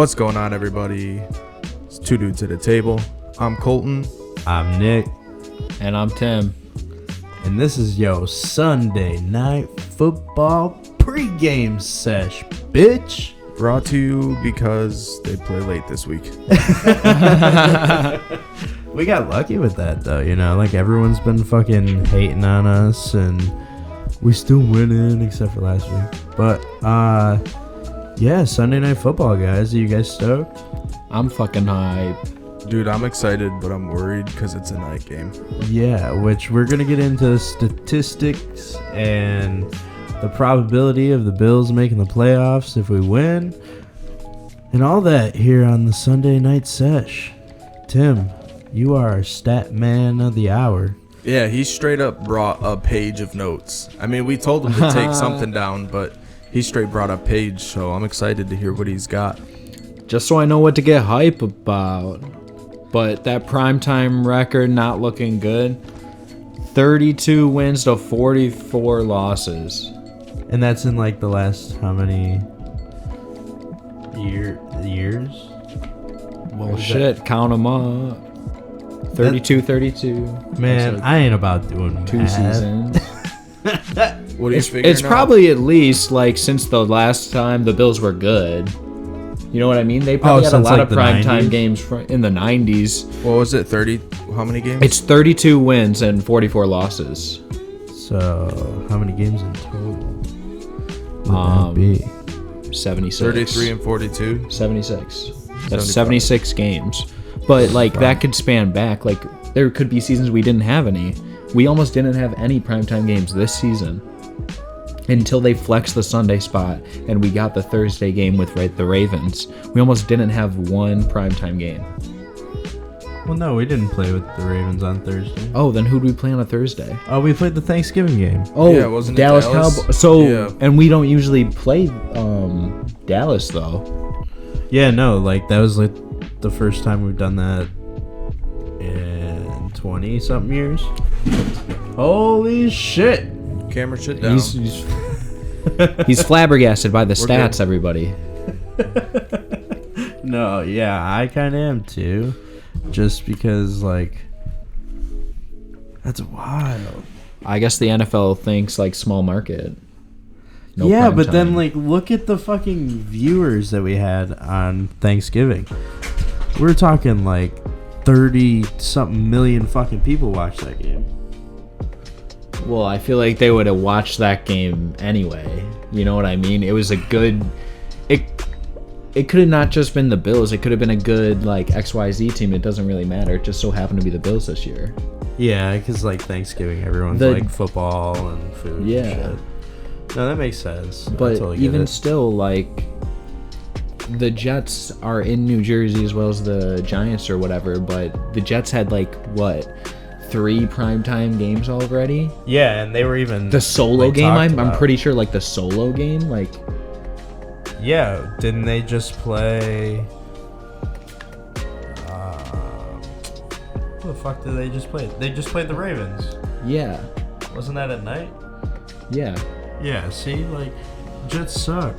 What's going on, everybody? It's Two Dudes at a Table. I'm Colton. I'm Nick. And I'm Tim. And this is your Sunday night football pregame sesh, bitch. Brought to you because they play late this week. We got lucky with that, though, you know? Like, everyone's been fucking hating on us, and we still winning, except for last week. But, yeah, Sunday night football, guys. Are you guys stoked? I'm fucking hype. Dude, I'm excited, but I'm worried because it's a night game. Yeah, which we're going to get into statistics and the probability of the Bills making the playoffs if we win, and all that here on the Sunday night sesh. Tim, you are our stat man of the hour. Yeah, he straight up brought a page of notes. I mean, we told him to take something down, but he straight brought a page, so I'm excited to hear what he's got. Just so I know what to get hype about. But that primetime record not looking good. 32 wins to 44 losses. And that's in like the last how many years? Well, shit, count them up. 32. Man, Like I ain't about doing 2 math. seasons. What are you figuring It's out? probably at least like since the last time the Bills were good. You know what I mean? They probably had a since, lot like, of the primetime 90s? games in the 90s. What was it, 30? How many games? It's 32 wins and 44 losses. So, how many games in total would that be? 76. 33 and 42. 76. That's 75. 76 games. But, like, that could span back. Like, there could be seasons we didn't have any. We almost didn't have any primetime games this season. Until they flexed the Sunday spot and we got the Thursday game with the Ravens. We almost didn't have one primetime game. Well, no, we didn't play with the Ravens on Thursday. Oh, then who'd we play on a Thursday? Oh, we played the Thanksgiving game. Oh, Yeah, wasn't it Dallas Dallas? Cowboys. So, Yeah. and we don't usually play Dallas, though. Yeah, no, like that was like the first time we've done that in 20-something years. Holy shit. Camera shit down. He's flabbergasted by the stats, good. everybody. No, yeah, I kind of am too. Just because, like, that's wild. I guess the NFL thinks like small market. No yeah, prime but then, time. like, look at the fucking viewers that we had on Thanksgiving. We're talking, like, 30-something million fucking people watched that game. Well, I feel like they would have watched that game anyway. You know what I mean? It was a good. It could have not just been the Bills. It could have been a good like XYZ team. It doesn't really matter. It just so happened to be the Bills this year. Yeah, because, like, Thanksgiving, everyone's, like, football and food Yeah. and shit. No, that makes sense. I But totally get even it. still, like, the Jets are in New Jersey as well as the Giants or whatever. But the Jets had like what? 3 primetime games already. Yeah, and they were even The solo like, game, talked I'm about. pretty sure, like the solo game, like Yeah, didn't they just play? Who the fuck did they just play? They just played the Ravens. yeah, Wasn't that at night? yeah. Yeah. See, like, Jets suck.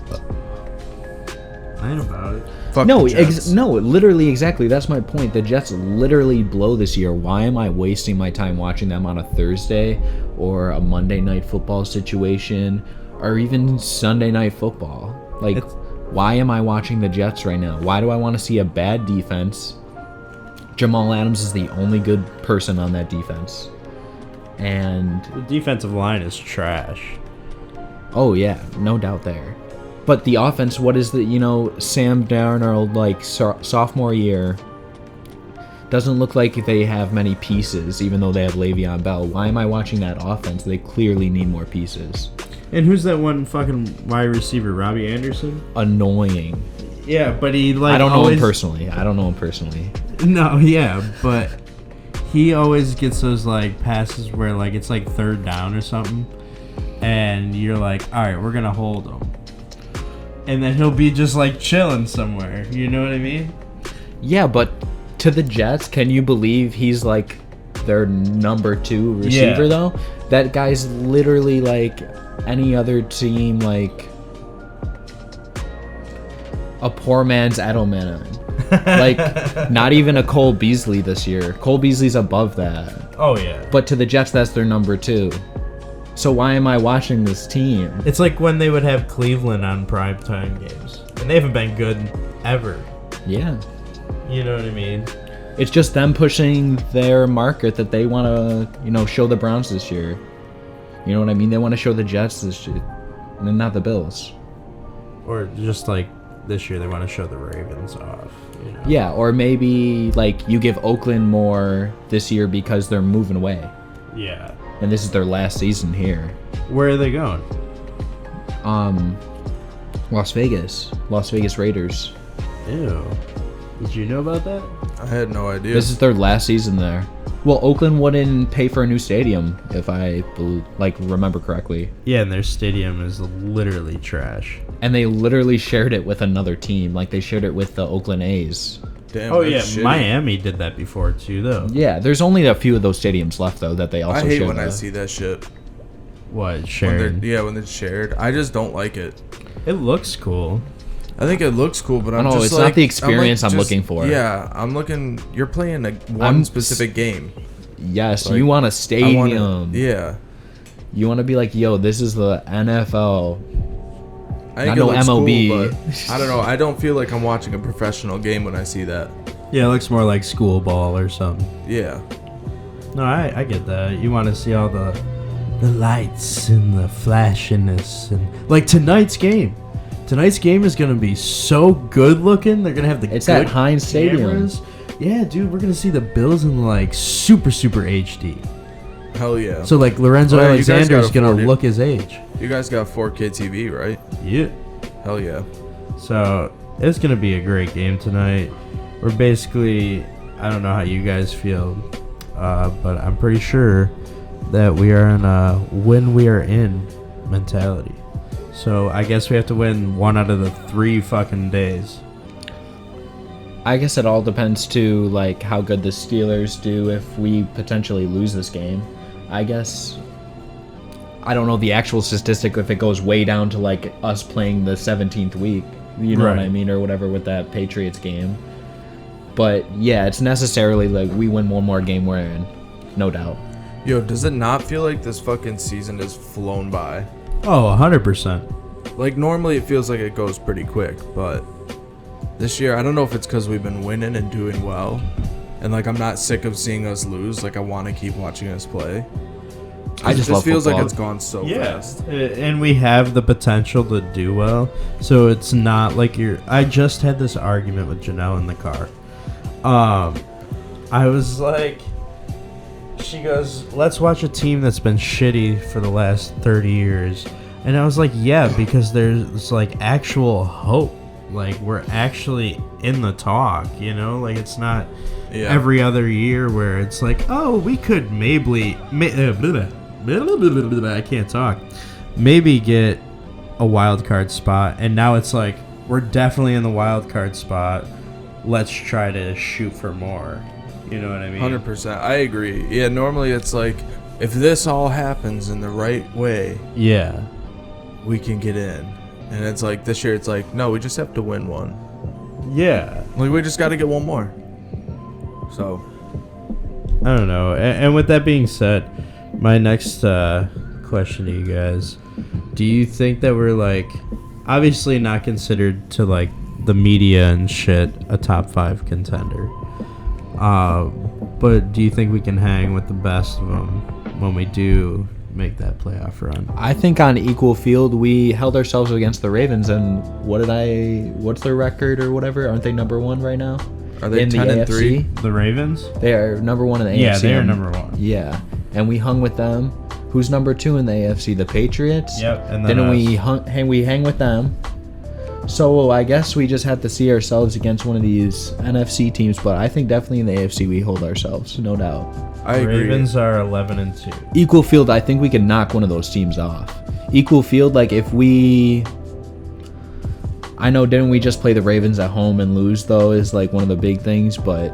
I ain't about it. Fuck No, the Jets. no, literally, exactly. That's my point. The Jets literally blow this year. Why am I wasting my time watching them on a Thursday or a Monday night football situation or even Sunday night football? Like, why am I watching the Jets right now? Why do I want to see a bad defense? Jamal Adams is the only good person on that defense. And, The defensive line is trash. oh, yeah, no doubt there. But the offense, what is the, Sam Darnold, like, sophomore year, doesn't look like they have many pieces, even though they have Le'Veon Bell. Why am I watching that offense? They clearly need more pieces. And who's that one fucking wide receiver? Robbie Anderson? Annoying. Yeah, but he like I don't know always... him personally. No, yeah, but he always gets those like passes where like it's like third down or something, and you're like, all right, we're gonna hold him, and then he'll be just like chilling somewhere. You know what I mean? Yeah, but to the Jets, can you believe he's like their number 2 receiver though? That guy's literally like any other team, like a poor man's Edelman. Like, not even a Cole Beasley this year. Cole Beasley's above that. Oh yeah. But to the Jets, that's their number 2. So why am I watching this team? It's like when they would have Cleveland on primetime games, and they haven't been good ever. Yeah. You know what I mean? It's just them pushing their market that they want to, show the Browns this year. You know what I mean? They want to show the Jets this year, and not the Bills. Or just like this year, they want to show the Ravens off. You know? Yeah, or maybe like you give Oakland more this year because they're moving away, Yeah. and this is their last season here. Where are they going? Las Vegas Raiders. Ew. Did you know about that? I had no idea. This is their last season there. Well, Oakland wouldn't pay for a new stadium, if I remember correctly. Yeah, and their stadium is literally trash. And they literally shared it with another team. Like, they shared it with the Oakland A's. Damn, Oh yeah, that's shitty. Miami did that before too, though. Yeah, there's only a few of those stadiums left, though, that they also I hate share when I the- see that shit. What, When sharing? when they're shared. I just don't like it. It looks cool. I think it looks cool, but I'm know, just it's like, not the experience I'm just- looking for. Yeah, I'm looking. You're playing one I'm specific game. Yes, Like, you want a I stadium. wanna, yeah. You want to be like, yo, this is the NFL. I Not think it no looks MLB. cool, but I don't know. I don't feel like I'm watching a professional game when I see that. Yeah, it looks more like school ball or something. Yeah. No, I get that. You want to see all the lights and the flashiness and like tonight's game. Tonight's game is gonna be so good looking. They're gonna have the It's good at Heinz Stadium. cameras. Yeah, dude, we're gonna see the Bills in like super HD. Hell yeah. So like Lorenzo Oh, yeah, you guys Alexander is gotta gonna afford it. look his age. You guys got 4K TV, right? Yeah. Hell yeah. So it's gonna be a great game tonight. We're basically, I don't know how you guys feel, but I'm pretty sure that we are in a win we are in mentality. So I guess we have to win 1 out of the 3 fucking days. I guess it all depends too, like how good the Steelers do if we potentially lose this game. I guess I don't know the actual statistic if it goes way down to like us playing the 17th week. You know what I Right. mean, or whatever with that Patriots game. But yeah, it's necessarily like we win one more game we're in, no doubt. Yo, does it not feel like this fucking season has flown by? Oh, 100%. Like, normally it feels like it goes pretty quick, but this year, I don't know if it's because we've been winning and doing well. And, like, I'm not sick of seeing us lose. Like, I want to keep watching us play. I just this love feels football. like it's gone so fast. And we have the potential to do well. So it's not like I just had this argument with Janelle in the car. I was like, she goes, let's watch a team that's been shitty for the last 30 years. And I was like, yeah, because there's like actual hope. Like we're actually in the talk, you know? Like it's not Yeah. every other year where it's like, oh, we could I can't talk. Maybe get a wild card spot. And now it's like, we're definitely in the wild card spot. Let's try to shoot for more. You know what I mean? 100%. I agree. Yeah, normally it's like, if this all happens in the right way, Yeah. we can get in. And it's like, this year it's like, no, we just have to win one. Yeah. Like, we just got to get one more. So, I don't know. And with that being said, my next question to you guys: do you think that we're like, obviously not considered to like the media and shit, a top 5 contender? But do you think we can hang with the best of them when we do make that playoff run? I think on equal field we held ourselves against the Ravens, and what's their record or whatever? Aren't they number 1 right now? are they in 10 the and AFC? 3? The Ravens? They are number 1 in the AFC. Yeah, they are number 1. Yeah, and we hung with them. Who's number 2 in the AFC? The Patriots. Yep, and then Then us. we hang with them. So I guess we just have to see ourselves against one of these NFC teams, but I think definitely in the AFC we hold ourselves, no doubt. I agree. Ravens are 11 and 2. Equal field, I think we can knock one of those teams off. Equal field, like if we, I know, didn't we just play the Ravens at home and lose though? Is like one of the big things, but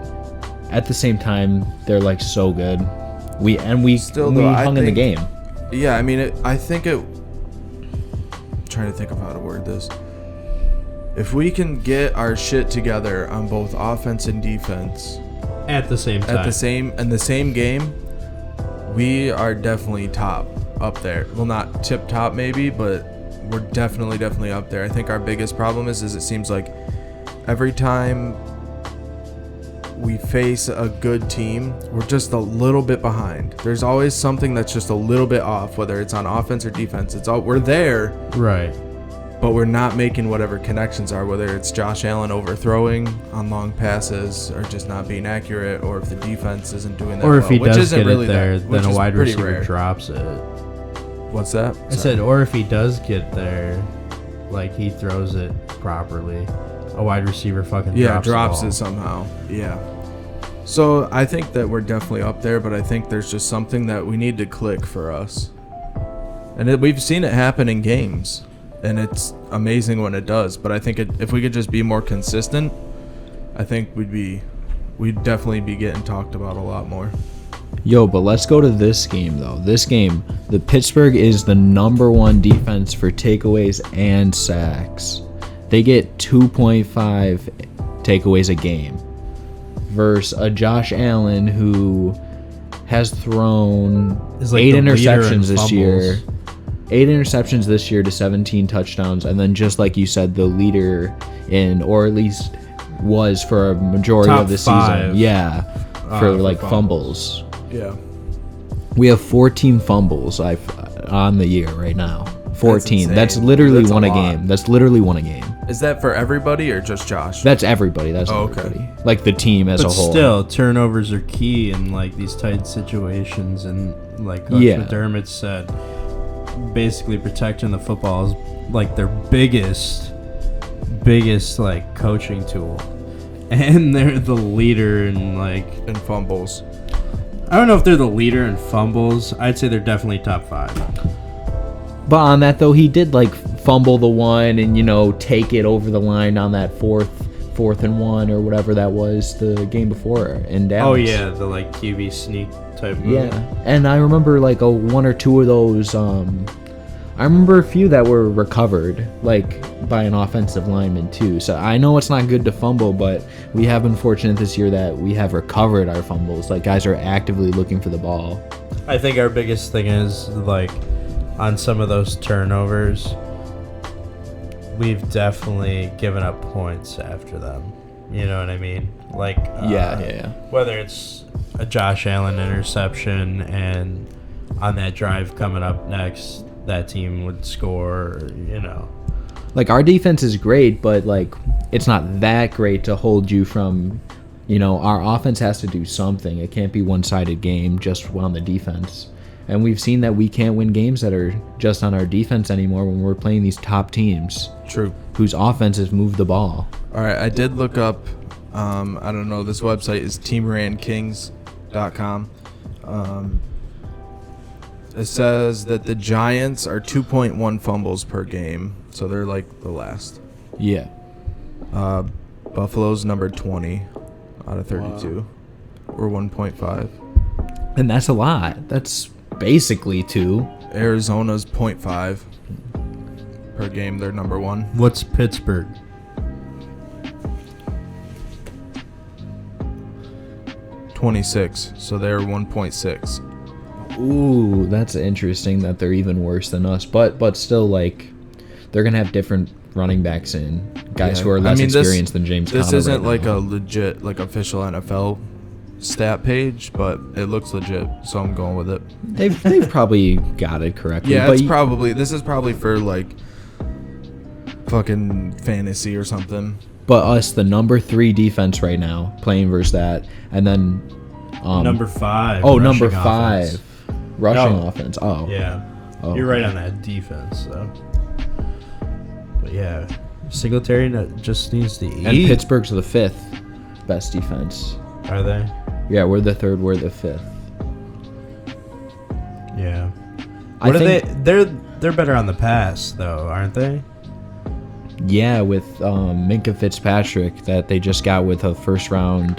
at the same time, they're like so good. We Still, though, I hung in the think- game. Yeah, I mean, I think it. I'm trying to think of how to word this. If we can get our shit together on both offense and defense At the same time. in the same game, we are definitely top up there. Well, not tip top maybe, but we're definitely up there. I think our biggest problem is it seems like every time we face a good team, we're just a little bit behind. There's always something that's just a little bit off, whether it's on offense or defense. We're there, Right. but we're not making whatever connections are, whether it's Josh Allen overthrowing on long passes or just not being accurate, or if the defense isn't doing that Or if he which does isn't get really it there, that, which then a is wide pretty receiver rare. drops it. What's that? I said, or if he does get there, like he throws it properly, a wide receiver fucking drops the it ball. somehow. Yeah. So I think that we're definitely up there, but I think there's just something that we need to click for us. And we've seen it happen in games, and it's amazing when it does. But I think if we could just be more consistent, I think we'd definitely be getting talked about a lot more. Yo, but let's go to this game, though. This game, the Pittsburgh is the number 1 defense for takeaways and sacks. They get 2.5 takeaways a game versus a Josh Allen who has thrown Is like 8 the leader in interceptions this year. fumbles. 8 interceptions this year to 17 touchdowns. And then just like you said, the leader in, or at least was for a majority Top of the 5. season. Yeah. For For like fumbles. fumbles. Yeah. We have 14 fumbles on the year right now. 14. insane. That's literally That's a one a lot. game. That's literally one a game. Is that for everybody or just Josh? That's everybody. That's Oh, okay. everybody. Like the team as But a whole. still, turnovers are key in like these tight situations, and like Coach Yeah. McDermott said, basically protecting the football is like their biggest like coaching tool, and they're the leader in like, in fumbles. I don't know if they're the leader in fumbles. I'd say they're definitely top 5. But on that though, he did like fumble the one and take it over the line on that fourth and 1 or whatever that was the game before in Dallas. Oh yeah, the like QB sneak type move. Yeah, and I remember like one or two of those. I remember a few that were recovered, like by an offensive lineman too. So I know it's not good to fumble, but we have been fortunate this year that we have recovered our fumbles. Like guys are actively looking for the ball. I think our biggest thing is like on some of those turnovers, we've definitely given up points after them. You know what I mean? Like Yeah. whether it's a Josh Allen interception and on that drive coming up next, that team would score. Like our defense is great, but like it's not that great to hold you from. Our offense has to do something. It can't be one-sided game just on the defense. And we've seen that we can't win games that are just on our defense anymore when we're playing these top teams True. whose offenses move the ball. All right, I did look up. I don't know. This website is teamrankings.com. It says that the Giants are 2.1 fumbles per game, so they're like the last. Yeah. Buffalo's number 20 out of 32, or 1.5. And that's a lot. That's basically 2. Arizona's 0.5 per game. They're number 1. What's Pittsburgh? .26, so they're 1.6. Ooh, that's interesting that they're even worse than us. But still, like, they're going to have different running backs in. Guys Yeah. who are less experienced than James Conner. This isn't right like now. a legit, like official NFL stat page, but it looks legit, so I'm going with it. They've probably got it correctly. Yeah, but this is probably for like fucking fantasy or something. But us, the number 3 defense right now, playing versus that, and then Number 5. Oh, number rushing 5, offense. rushing No. offense. Oh, Yeah. Oh, You're right okay. on that defense, though. But yeah, Singletary just needs to eat. And Pittsburgh's the 5th best defense. Are they? Yeah, we're the 3rd. We're the 5th. Yeah. I What are think, they? They're better on the pass, though, aren't they? Yeah, with Minkah Fitzpatrick that they just got with a first-round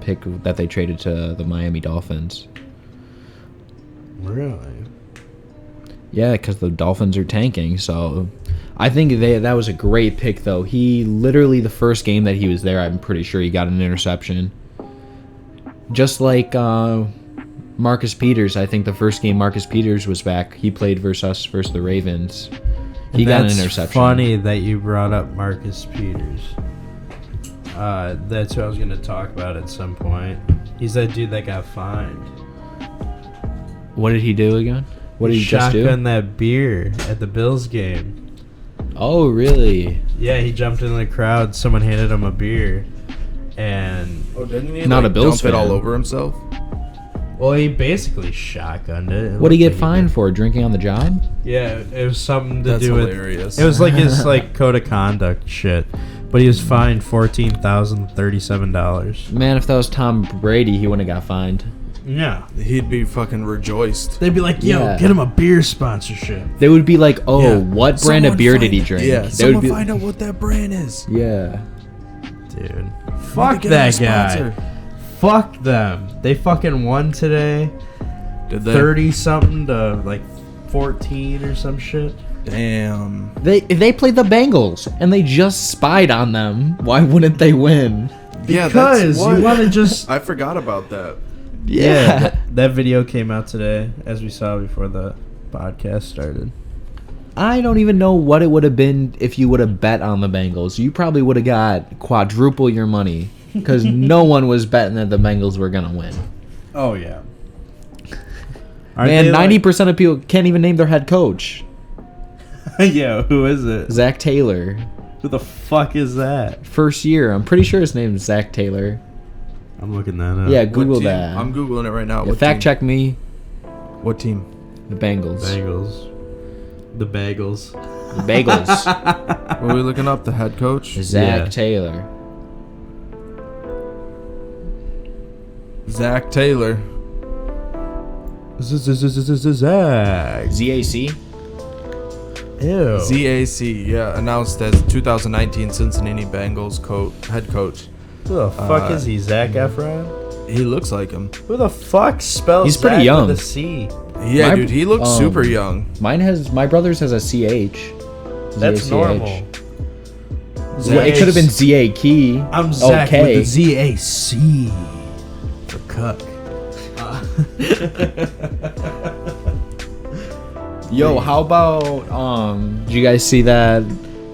pick that they traded to the Miami Dolphins. Really? Yeah, because the Dolphins are tanking, so I think that was a great pick, though. He literally, the first game that he was there, I'm pretty sure he got an interception. Just like Marcus Peters, I think the first game Marcus Peters was back, he played versus the Ravens. He got an interception. Funny that you brought up Marcus Peters. That's who I was going to talk about at some point. He's that dude that got fined. What did he do again? What did he just do? Shotgun that beer at the Bills game. Oh, really? Yeah, he jumped in the crowd. Someone handed him a beer, and Oh, didn't he Not a Bills dump it all fan. over himself? well, he basically shotgunned it. What did he get fined for? Drinking on the job? Yeah, it was something to That's do with. hilarious. It was like his code of conduct shit, but he was fined $14,037. Man, if that was Tom Brady, he wouldn't have got fined. Yeah, He'd be fucking rejoiced. they'd be like, "Yo, Yeah. get him a beer sponsorship." They would be like, "Oh, Yeah. what brand of beer did he drink?" Yeah, They someone would be, find out what that brand is. yeah. Dude, We fuck could get that him a guy. sponsor. Fuck them. They fucking won today. Did they? 30 something to like 14 or some shit. Damn. They played the Bengals and they just spied on them. Why wouldn't they win? Yeah, Because you want to just. I forgot about that. Yeah, that video came out today, as we saw before the podcast started. I don't even know what it would have been if you would have bet on the Bengals. You probably would have got quadruple your money because no one was betting that the Bengals were gonna win. Oh yeah. Man, 90% of people can't even name their head coach, Yo, who is it? Zach Taylor. Who the fuck is that? First year, I'm pretty sure his name is Zach Taylor. I'm looking that up. Yeah, What Google team? that. I'm googling it right now. Yeah, What fact team? check me. What team? The Bengals. Bagels. The bagels. The Bagels. What are we looking up? The head coach? Zach Yeah. Taylor. Zach Taylor. Zag. ZAC. Ew. ZAC, yeah, announced as 2019 Cincinnati Bengals head coach. Who the fuck is he? Zach Efron? He looks like him. Who the fuck spells He's pretty Zach young. with a C? Yeah, My- dude, he looks super young. My brother's has a CH. That's ZACH. normal. Well, it could have been ZA I'm Zach Okay. with the ZAC for cuck. Yo, how about did you guys see that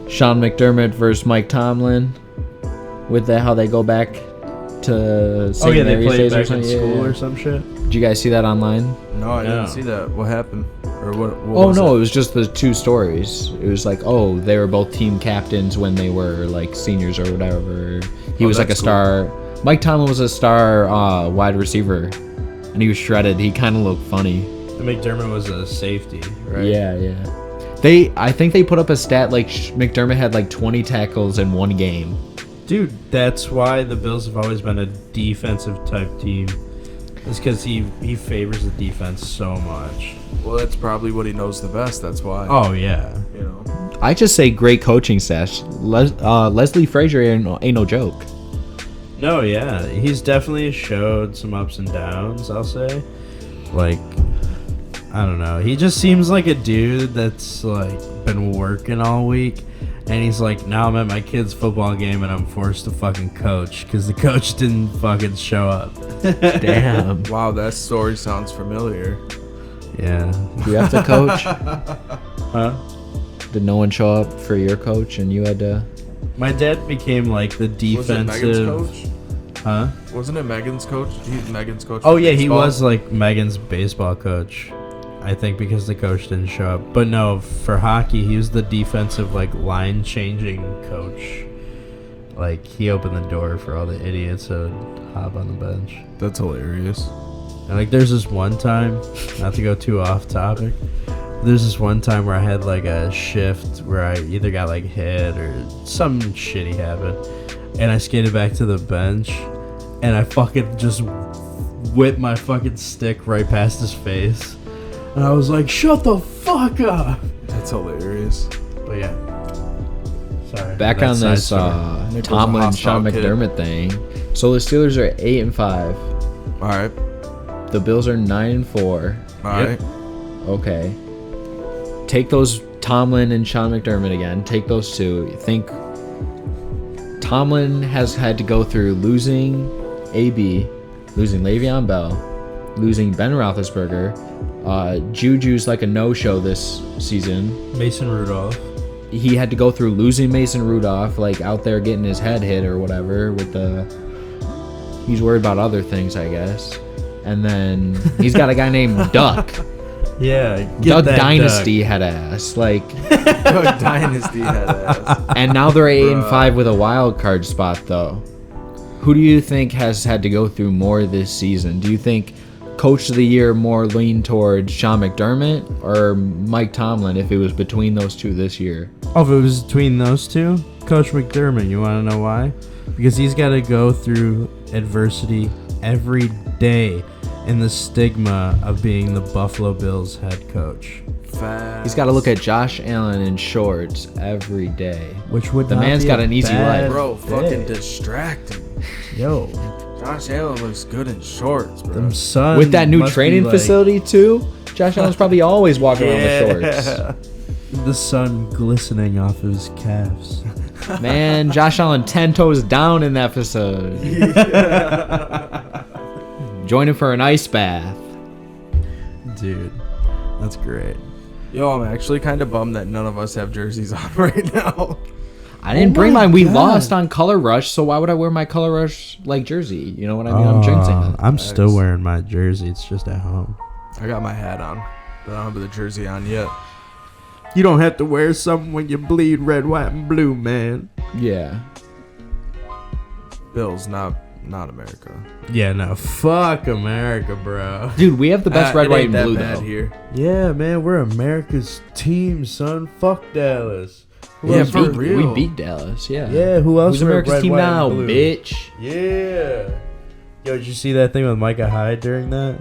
Sean McDermott versus Mike Tomlin with the how they go back to St. Oh yeah, they Mary's played Days or back in something? school Yeah. or some shit. Did you guys see that online? No, I No. didn't see that. What happened? Or what Oh was no, it it? was just the two stories. It was like, oh, they were both team captains when they were like seniors or whatever. He Oh, was like a that's cool. star. Mike Tomlin was a star wide receiver, and he was shredded. He kind of looked funny. And McDermott was a safety, right? Yeah, yeah. I think they put up a stat like McDermott had like 20 tackles in one game. Dude, that's why the Bills have always been a defensive type team. It's because he favors the defense so much. Well, that's probably what he knows the best. That's why. Oh yeah. You know. I just say great coaching staff. Leslie Frazier ain't no joke. No, yeah, he's definitely showed some ups and downs, I'll say. Like, I don't know. He just seems like a dude that's like been working all week, and he's like, now I'm at my kid's football game and I'm forced to fucking coach because the coach didn't fucking show up. Damn. Wow, that story sounds familiar. Yeah. Do you have to coach? Huh? Did no one show up for your coach and you had to? My dad became like the Was it Megan's defensive. coach? Huh? Wasn't it Megan's coach? He's Megan's coach. Oh for yeah, he baseball? was like Megan's baseball coach. I think because the coach didn't show up. But no, for hockey, he was the defensive like line changing coach. Like he opened the door for all the idiots to hop on the bench. That's hilarious. And like there's this one time, not to go too off topic, there's this one time where I had like a shift where I either got like hit or some shitty happened, and I skated back to the bench, and I fucking just whipped my fucking stick right past his face, and I was like, "Shut the fuck up!" That's hilarious. But yeah, sorry. Back That on side this story. Nick was a Tomlin Sean hostile kid. McDermott thing. So the Steelers are 8-5. All right. The Bills are 9-4. All right. Yep. Okay. Take those Tomlin and Sean McDermott again. Take those two. You think Tomlin has had to go through losing AB, losing Le'Veon Bell, losing Ben Roethlisberger. Juju's like a no-show this season. Mason Rudolph. He had to go through losing Mason Rudolph, like out there getting his head hit or whatever with the... He's worried about other things, I guess. And then he's got a guy named Duck. Yeah, Doug Dynasty had ass. Like, Doug Dynasty had ass. and now they're 8-5 with a wild card spot, though. Who do you think has had to go through more this season? Do you think Coach of the Year more lean towards Sean McDermott or Mike Tomlin if it was between those two this year? Oh, if it was between those two, Coach McDermott. You want to know why? Because he's got to go through adversity every day and the stigma of being the Buffalo Bills head coach. He's got to look at Josh Allen in shorts every day. Which would The not man's be got a an easy bad life. Bro, fucking day. distracting. Yo, Josh Allen looks good in shorts, bro. them sun With that new must be training like- facility, too, Josh Allen's probably always walking around with shorts. The sun glistening off his calves. Man, Josh Allen 10 toes down in that facility. Join him for an ice bath. Dude, that's great. Yo, I'm actually kind of bummed that none of us have jerseys on right now. I didn't Oh bring my mine. We God. lost on Color Rush, so why would I wear my Color Rush like jersey? You know what I mean? I'm jinxing it. I'm still wearing my jersey. It's just at home. I got my hat on, but I don't have the jersey on yet. You don't have to wear something when you bleed red, white, and blue, man. Yeah. Bills, not America. Yeah, no, fuck America, bro. Dude, we have the best red, It white, ain't and that blue, bad though. here. Yeah, man, we're America's team, son. Fuck Dallas. Who Yeah, else for wear- real. We beat Dallas, yeah. Yeah, who else? Who's wear America's red, team white, and now, blue? bitch? Yeah. Yo, did you see that thing with Micah Hyde during that?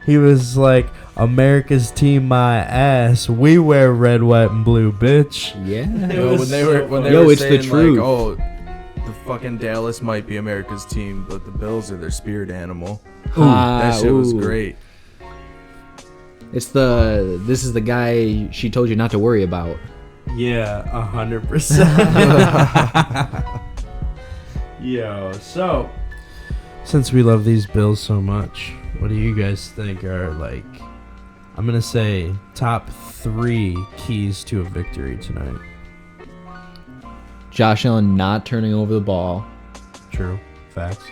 He was like, America's team, my ass. We wear red, white, and blue, bitch. Yeah. Yo, was when they so were when they Yo, were it's the saying truth. like, oh, the fucking Dallas might be America's team, but the Bills are their spirit animal. That shit was Ooh. great. This is the guy she told you not to worry about. Yeah, 100%. Yo, so since we love these Bills so much, what do you guys think are, like, I'm gonna say top 3 keys to a victory tonight? Josh Allen not turning over the ball. True. Facts.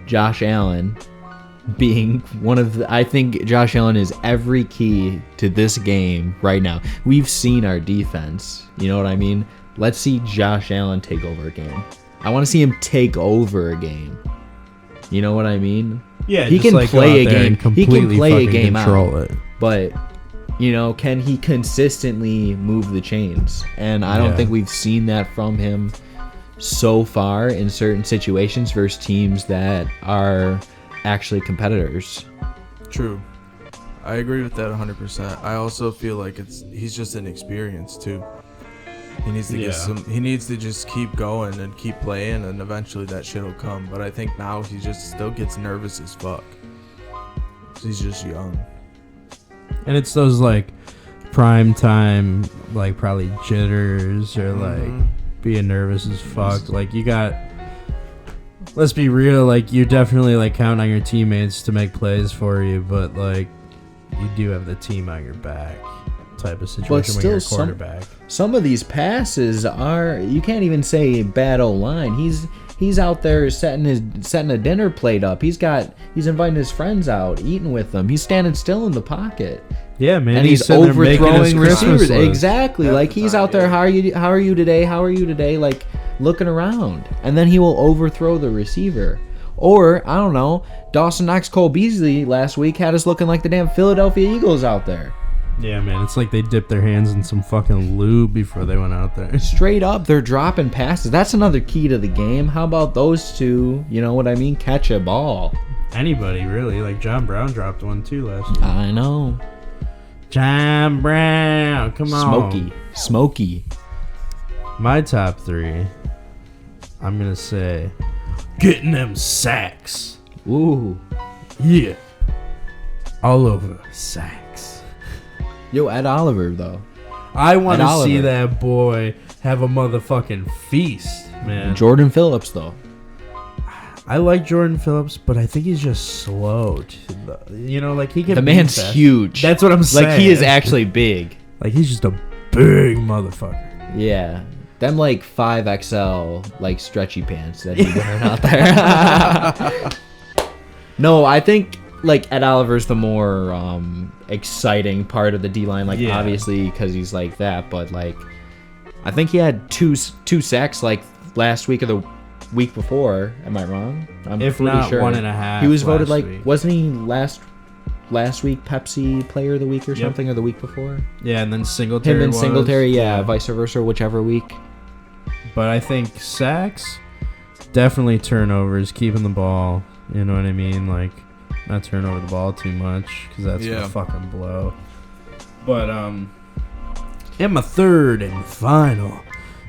Josh Allen being one of the... I think Josh Allen is every key to this game right now. We've seen our defense. You know what I mean? Let's see Josh Allen take over a game. I want to see him take over a game. You know what I mean? Yeah, He just, can like, go play out a there game. and He can completely play a fucking game control out. it. But, you know, can he consistently move the chains? And I don't Yeah. think we've seen that from him so far in certain situations versus teams that are actually competitors. True. I agree with that 100%. I also feel like he's just inexperienced too. He needs to Yeah. get some. He needs to just keep going and keep playing, and eventually that shit'll come. But I think now he just still gets nervous as fuck. He's just young. And it's those, like, prime time, like, probably jitters or, like, being nervous as fuck. Like, you got... Let's be real, like, you definitely, like, count on your teammates to make plays for you, but, like, you do have the team on your back type of situation when you're a still quarterback. Some of these passes are, you can't even say bad O-line. He's out there setting a dinner plate up. He's inviting his friends out, eating with them. He's standing still in the pocket. Yeah, man. And he's sitting there making his overthrowing Christmas receivers. list. Exactly. Half Like the he's time, out there, yeah. how are you today? How are you today? Like looking around. And then he will overthrow the receiver. Or, I don't know, Dawson Knox, Cole Beasley last week had us looking like the damn Philadelphia Eagles out there. Yeah, man. It's like they dipped their hands in some fucking lube before they went out there. Straight up, they're dropping passes. That's another key to the game. How about those two, you know what I mean, catch a ball? Anybody, really. Like, John Brown dropped one, too, last year. I know. John Brown. Come on. Smoky. My top 3, I'm going to say, getting them sacks. Ooh. Yeah. All over sacks. Yo, Ed Oliver, though. I want Ed to see Oliver. that boy have a motherfucking feast, man. Jordan Phillips, though. I like Jordan Phillips, but I think he's just slow. Like he can. The be man's fast. huge. That's what I'm saying. Like, he is actually big. Like he's just a big motherfucker. Yeah. Them, like, 5XL, like, stretchy pants that he's wearing out there. No, I think, like, Ed Oliver's the more exciting part of the D-line. Like, Yeah. obviously, because he's like that. But, like, I think he had two sacks, like, last week or the week before. Am I wrong? I'm If pretty not sure. 1.5. He was voted, last like, week. wasn't he last week Pepsi Player of the Week or something, or the week before? Yeah, and then Singletary. Him and was, Singletary, yeah, vice versa, whichever week. But I think sacks, definitely turnovers, keeping the ball. You know what I mean? Like, not turn over the ball too much because that's Yeah. gonna fucking blow. But in my third and final,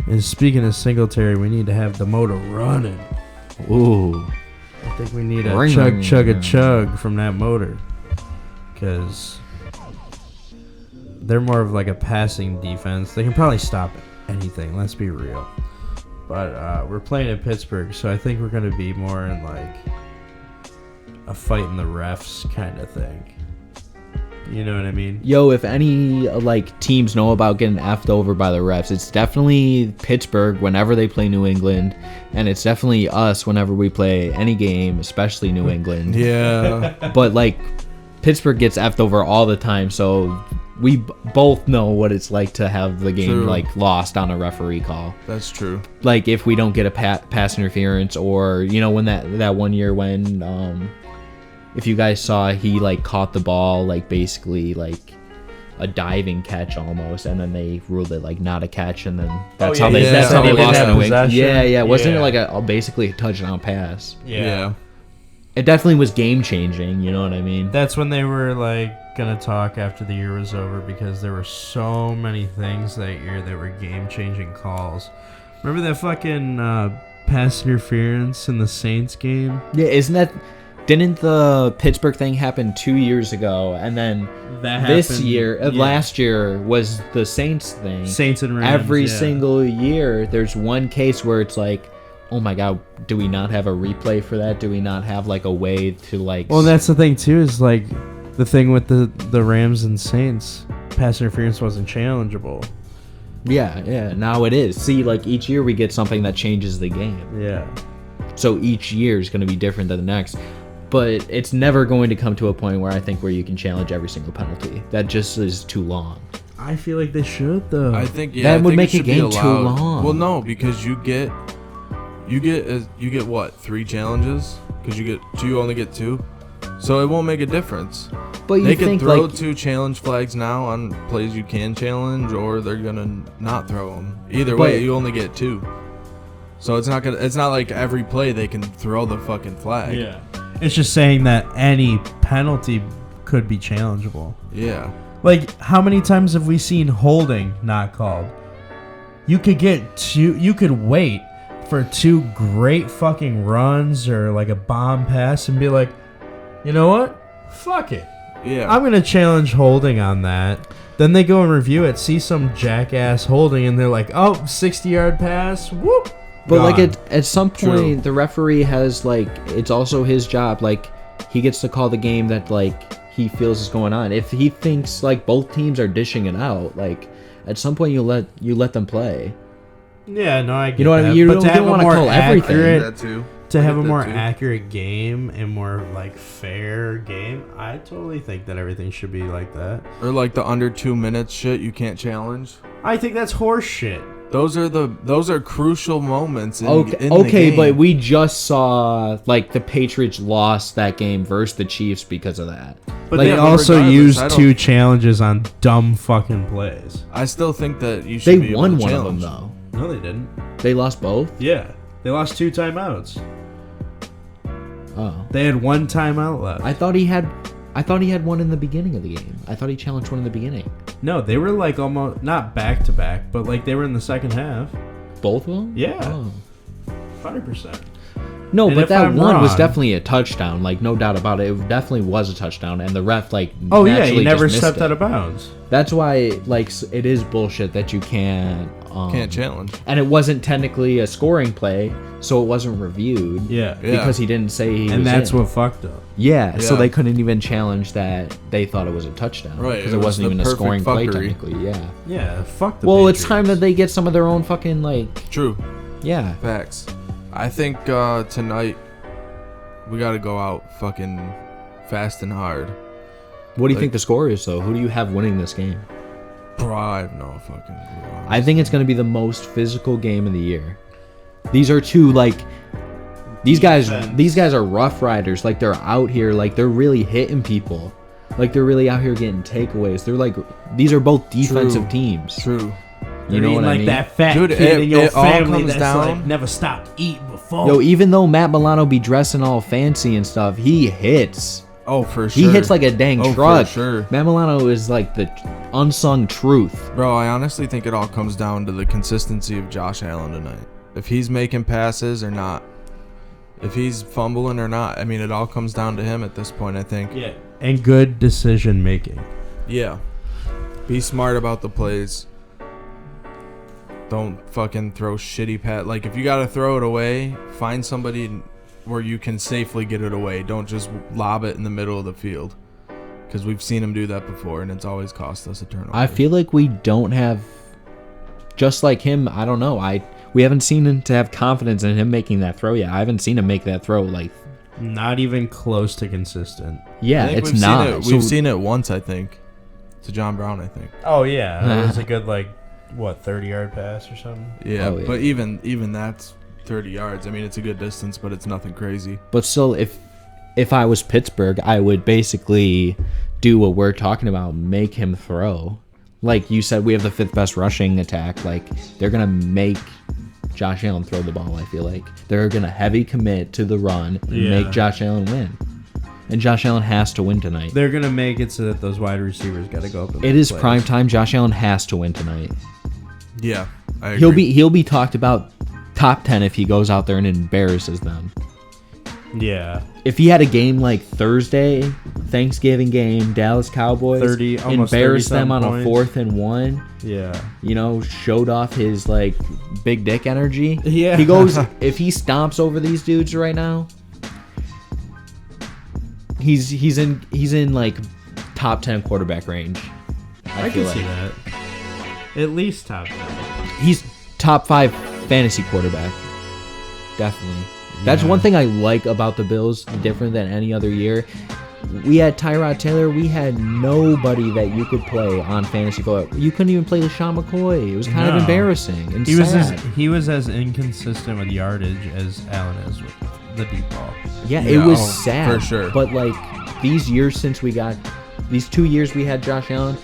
and speaking of Singletary, we need to have the motor running. Ooh. I think we need a Ring. chug from that motor, because they're more of like a passing defense. They can probably stop anything. Let's be real. But we're playing in Pittsburgh, so I think we're gonna be more in like a fight in the refs kind of thing. You know what I mean? Yo, if any like teams know about getting effed over by the refs, it's definitely Pittsburgh whenever they play New England, and it's definitely us whenever we play any game, especially New England. Yeah. But like Pittsburgh gets effed over all the time, so we both know what it's like to have the game True. like lost on a referee call. That's true. Like if we don't get a pass interference, or when that one year when if you guys saw, he like caught the ball like basically like a diving catch almost, and then they ruled it like not a catch, and then that's how they that's how they lost did in have the wing. possession. Yeah, wasn't it Yeah. like basically a touchdown pass? Yeah. It definitely was game changing. You know what I mean? That's when they were like gonna talk after the year was over, because there were so many things that year that were game-changing calls. Remember that fucking pass interference in the Saints game? Yeah, didn't the Pittsburgh thing happen 2 years ago, and then That this happened- year, yeah. last year was the Saints thing. Saints and Rams. Every yeah. single year, there's one case where it's like, oh my god, do we not have a replay for that? Do we not have like a way to like? Well, that's the thing too. Is like the thing with the Rams and Saints. Pass interference wasn't challengeable. yeah. Now it is. See, like each year we get something that changes the game. Yeah. So each year is going to be different than the next. But it's never going to come to a point where I think where you can challenge every single penalty. That just is too long. I feel like they should though. I think That I would think make a should be game too allowed. long. Well, no, because you get what, 3 challenges? Because you only get 2, so it won't make a difference. But you They can think throw like 2 challenge flags now on plays you can challenge, or they're gonna not throw them. Either way, But- you only get 2. So it's not like every play they can throw the fucking flag. yeah. It's just saying that any penalty could be challengeable. Yeah. Like, how many times have we seen holding not called? You could wait for 2 great fucking runs or like a bomb pass and be like, you know what? Fuck it. Yeah. I'm going to challenge holding on that. Then they go and review it, see some jackass holding, and they're like, oh, 60-yard pass. Whoop. But like gone. at some point, True. the referee has like, it's also his job. Like he gets to call the game that like he feels is going on. If he thinks like both teams are dishing it out, like at some point you let them play. Yeah, no, I get You know what I that. mean? You But don't- to you have don't a wanna more call everything. accurate, that too. to I have a get that more too. accurate game and more like fair game, I totally think that everything should be like that. Or like the under 2 minutes shit you can't challenge. I think that's horse shit. Those are crucial moments in the Okay, game. but we just saw like the Patriots lost that game versus the Chiefs because of that. But Like, they but also regardless, used I don't- 2 challenges on dumb fucking plays. I still think that you should They be won able to one of them challenge. though. No, they didn't. They lost both. Yeah, they lost 2 timeouts. Oh, They had 1 timeout left. I thought he had one in the beginning of the game. I thought he challenged one in the beginning. No, they were like almost not back to back, but like they were in the second half. Both of them? Yeah. Oh. 100%. No, And but if that I'm one was wrong- definitely a touchdown. Like, no doubt about it. It definitely was a touchdown, and the ref Oh yeah, naturally he never just missed stepped it. out of bounds. That's why, like, it is bullshit that you can't challenge. And it wasn't technically a scoring play, so it wasn't reviewed. Yeah. Because he didn't say he was And that's in. what fucked up. Yeah, so Yeah. they couldn't even challenge that they thought it was a touchdown. Right, Because it it was wasn't the even a perfect scoring play fuckery. technically. Yeah. Yeah, fuck the Well, it's time Patriots. that they get some of their own fucking, like, True. yeah. Facts. I think tonight we got to go out fucking fast and hard. What do you Like- think the score is, though? Who do you have winning this game? Bro, I have no fucking clue. I think it's going to be the most physical game of the year. These are two, like, these guys are rough riders. Like, they're out here, like, they're really hitting people. Like, they're really out here getting takeaways. They're like, these are both defensive True. teams. True. You know what I like mean? that fat Dude, kid in your it all family comes that's down- like never stopped eating before. Yo, even though Matt Milano be dressing all fancy and stuff, he hits. Oh, for sure. He hits like a dang Oh, truck. for sure. Matt Milano is like the unsung truth. Bro, I honestly think it all comes down to the consistency of Josh Allen tonight. If he's making passes or not. If he's fumbling or not. I mean, it all comes down to him at this point, I think. Yeah, and good decision making. Yeah. Be smart about the plays. Don't fucking throw shitty Like, if you gotta throw it away, find somebody where you can safely get it away. Don't just lob it in the middle of the field. Because we've seen him do that before, and it's always cost us a turnover. I feel like we don't have, just like him, I don't know. We haven't seen him to have confidence in him making that throw yet. I haven't seen him make that throw. Like, Not even close to consistent. yeah, I think it's we've not. Seen it. So- We've seen it once, I think. To John Brown, I think. Oh yeah, that was a good 30-yard pass or something. Yeah, Oh, yeah. but even that's 30 yards. I mean, it's a good distance, but it's nothing crazy. But still, if I was Pittsburgh, I would basically do what we're talking about, make him throw. Like you said, we have the 5th best rushing attack. Like, they're going to make Josh Allen throw the ball, I feel like. They're going to heavy commit to the run and Yeah. make Josh Allen win. And Josh Allen has to win tonight. They're gonna make it so that those wide receivers got to go up. And It make is plays. prime time. Josh Allen has to win tonight. Yeah, I agree. He'll be talked about top 10 if he goes out there and embarrasses them. Yeah, If he had a game like Thursday, Thanksgiving game, Dallas Cowboys, 30 almost embarrass 30 them on points. a 4th and 1, yeah. you know, showed off his like big dick energy. Yeah. He goes, if he stomps over these dudes right now, he's in like top 10 quarterback range. I feel can see that. At least top 10. He's top 5 fantasy quarterback. Definitely. That's Yeah. one thing I like about the Bills, different than any other year. We had Tyrod Taylor. We had nobody that you could play on fantasy football. You couldn't even play LaShawn McCoy. It was kind of No. embarrassing and He was sad. he was as inconsistent with yardage as Allen is with the deep ball. Yeah, Yeah, it was oh, sad. for sure. But like these years since we got these 2 years we had Josh Allen,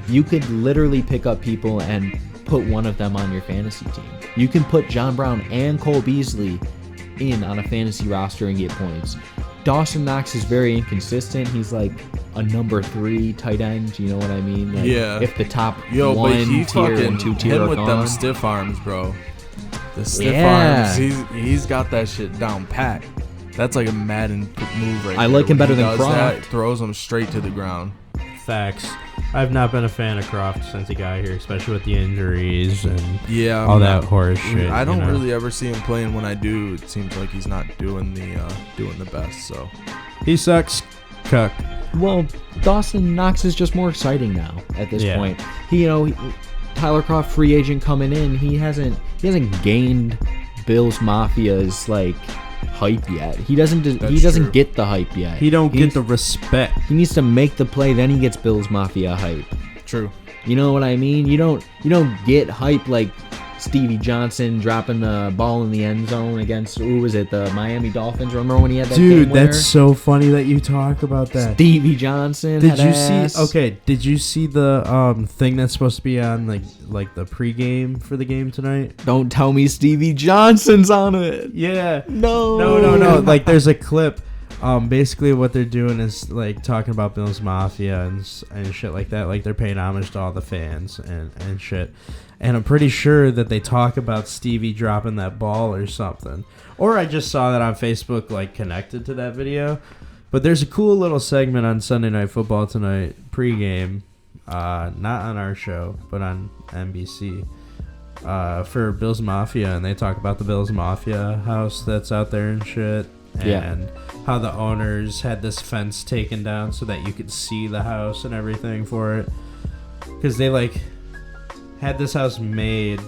you could literally pick up people and put one of them on your fantasy team. You can put John Brown and Cole Beasley in on a fantasy roster and get points. Dawson Knox is very inconsistent. He's like a number 3 tight end. You know what I mean? Like, Yeah. If the top Yo, one but he tier fucking and 2 tier him are with gone. them stiff arms, bro. The stiff Yeah. arms, he's got that shit down pat. That's like a Madden move right I there. like him When better he than does that, Croft. throws him straight to the ground. Facts. I've not been a fan of Croft since he got here, especially with the injuries and Yeah, all I'm that not- horse shit. I don't you know? really ever see him playing. When I do, it seems like he's not doing the best. So He sucks. Cuck. Well, Dawson Knox is just more exciting now at this Yeah. point. Tyler Croft, free agent coming in, he hasn't gained Bills Mafia's like hype yet. He doesn't true. get the hype yet. He don't get needs- the respect. He needs to make the play, then he gets Bills Mafia hype. true. You know what I mean? You don't get hype like Stevie Johnson dropping the ball in the end zone against the Miami Dolphins. Remember when he had that Dude, game winner? that's so funny that you talk about that. Stevie Johnson. Did had you ass. see? Okay, did you see the thing that's supposed to be on like the pregame for the game tonight? Don't tell me Stevie Johnson's on it. Yeah. No. No. Like there's a clip Basically what they're doing is like talking about Bills Mafia and shit like that. Like they're paying homage to all the fans and shit. And I'm pretty sure that they talk about Stevie dropping that ball or something. Or I just saw that on Facebook, like connected to that video. But there's a cool little segment on Sunday Night Football tonight, pregame, not on our show, but on NBC, for Bills Mafia, and they talk about the Bills Mafia house that's out there and shit, and how the owners had this fence taken down so that you could see the house and everything for it, because they like had this house made,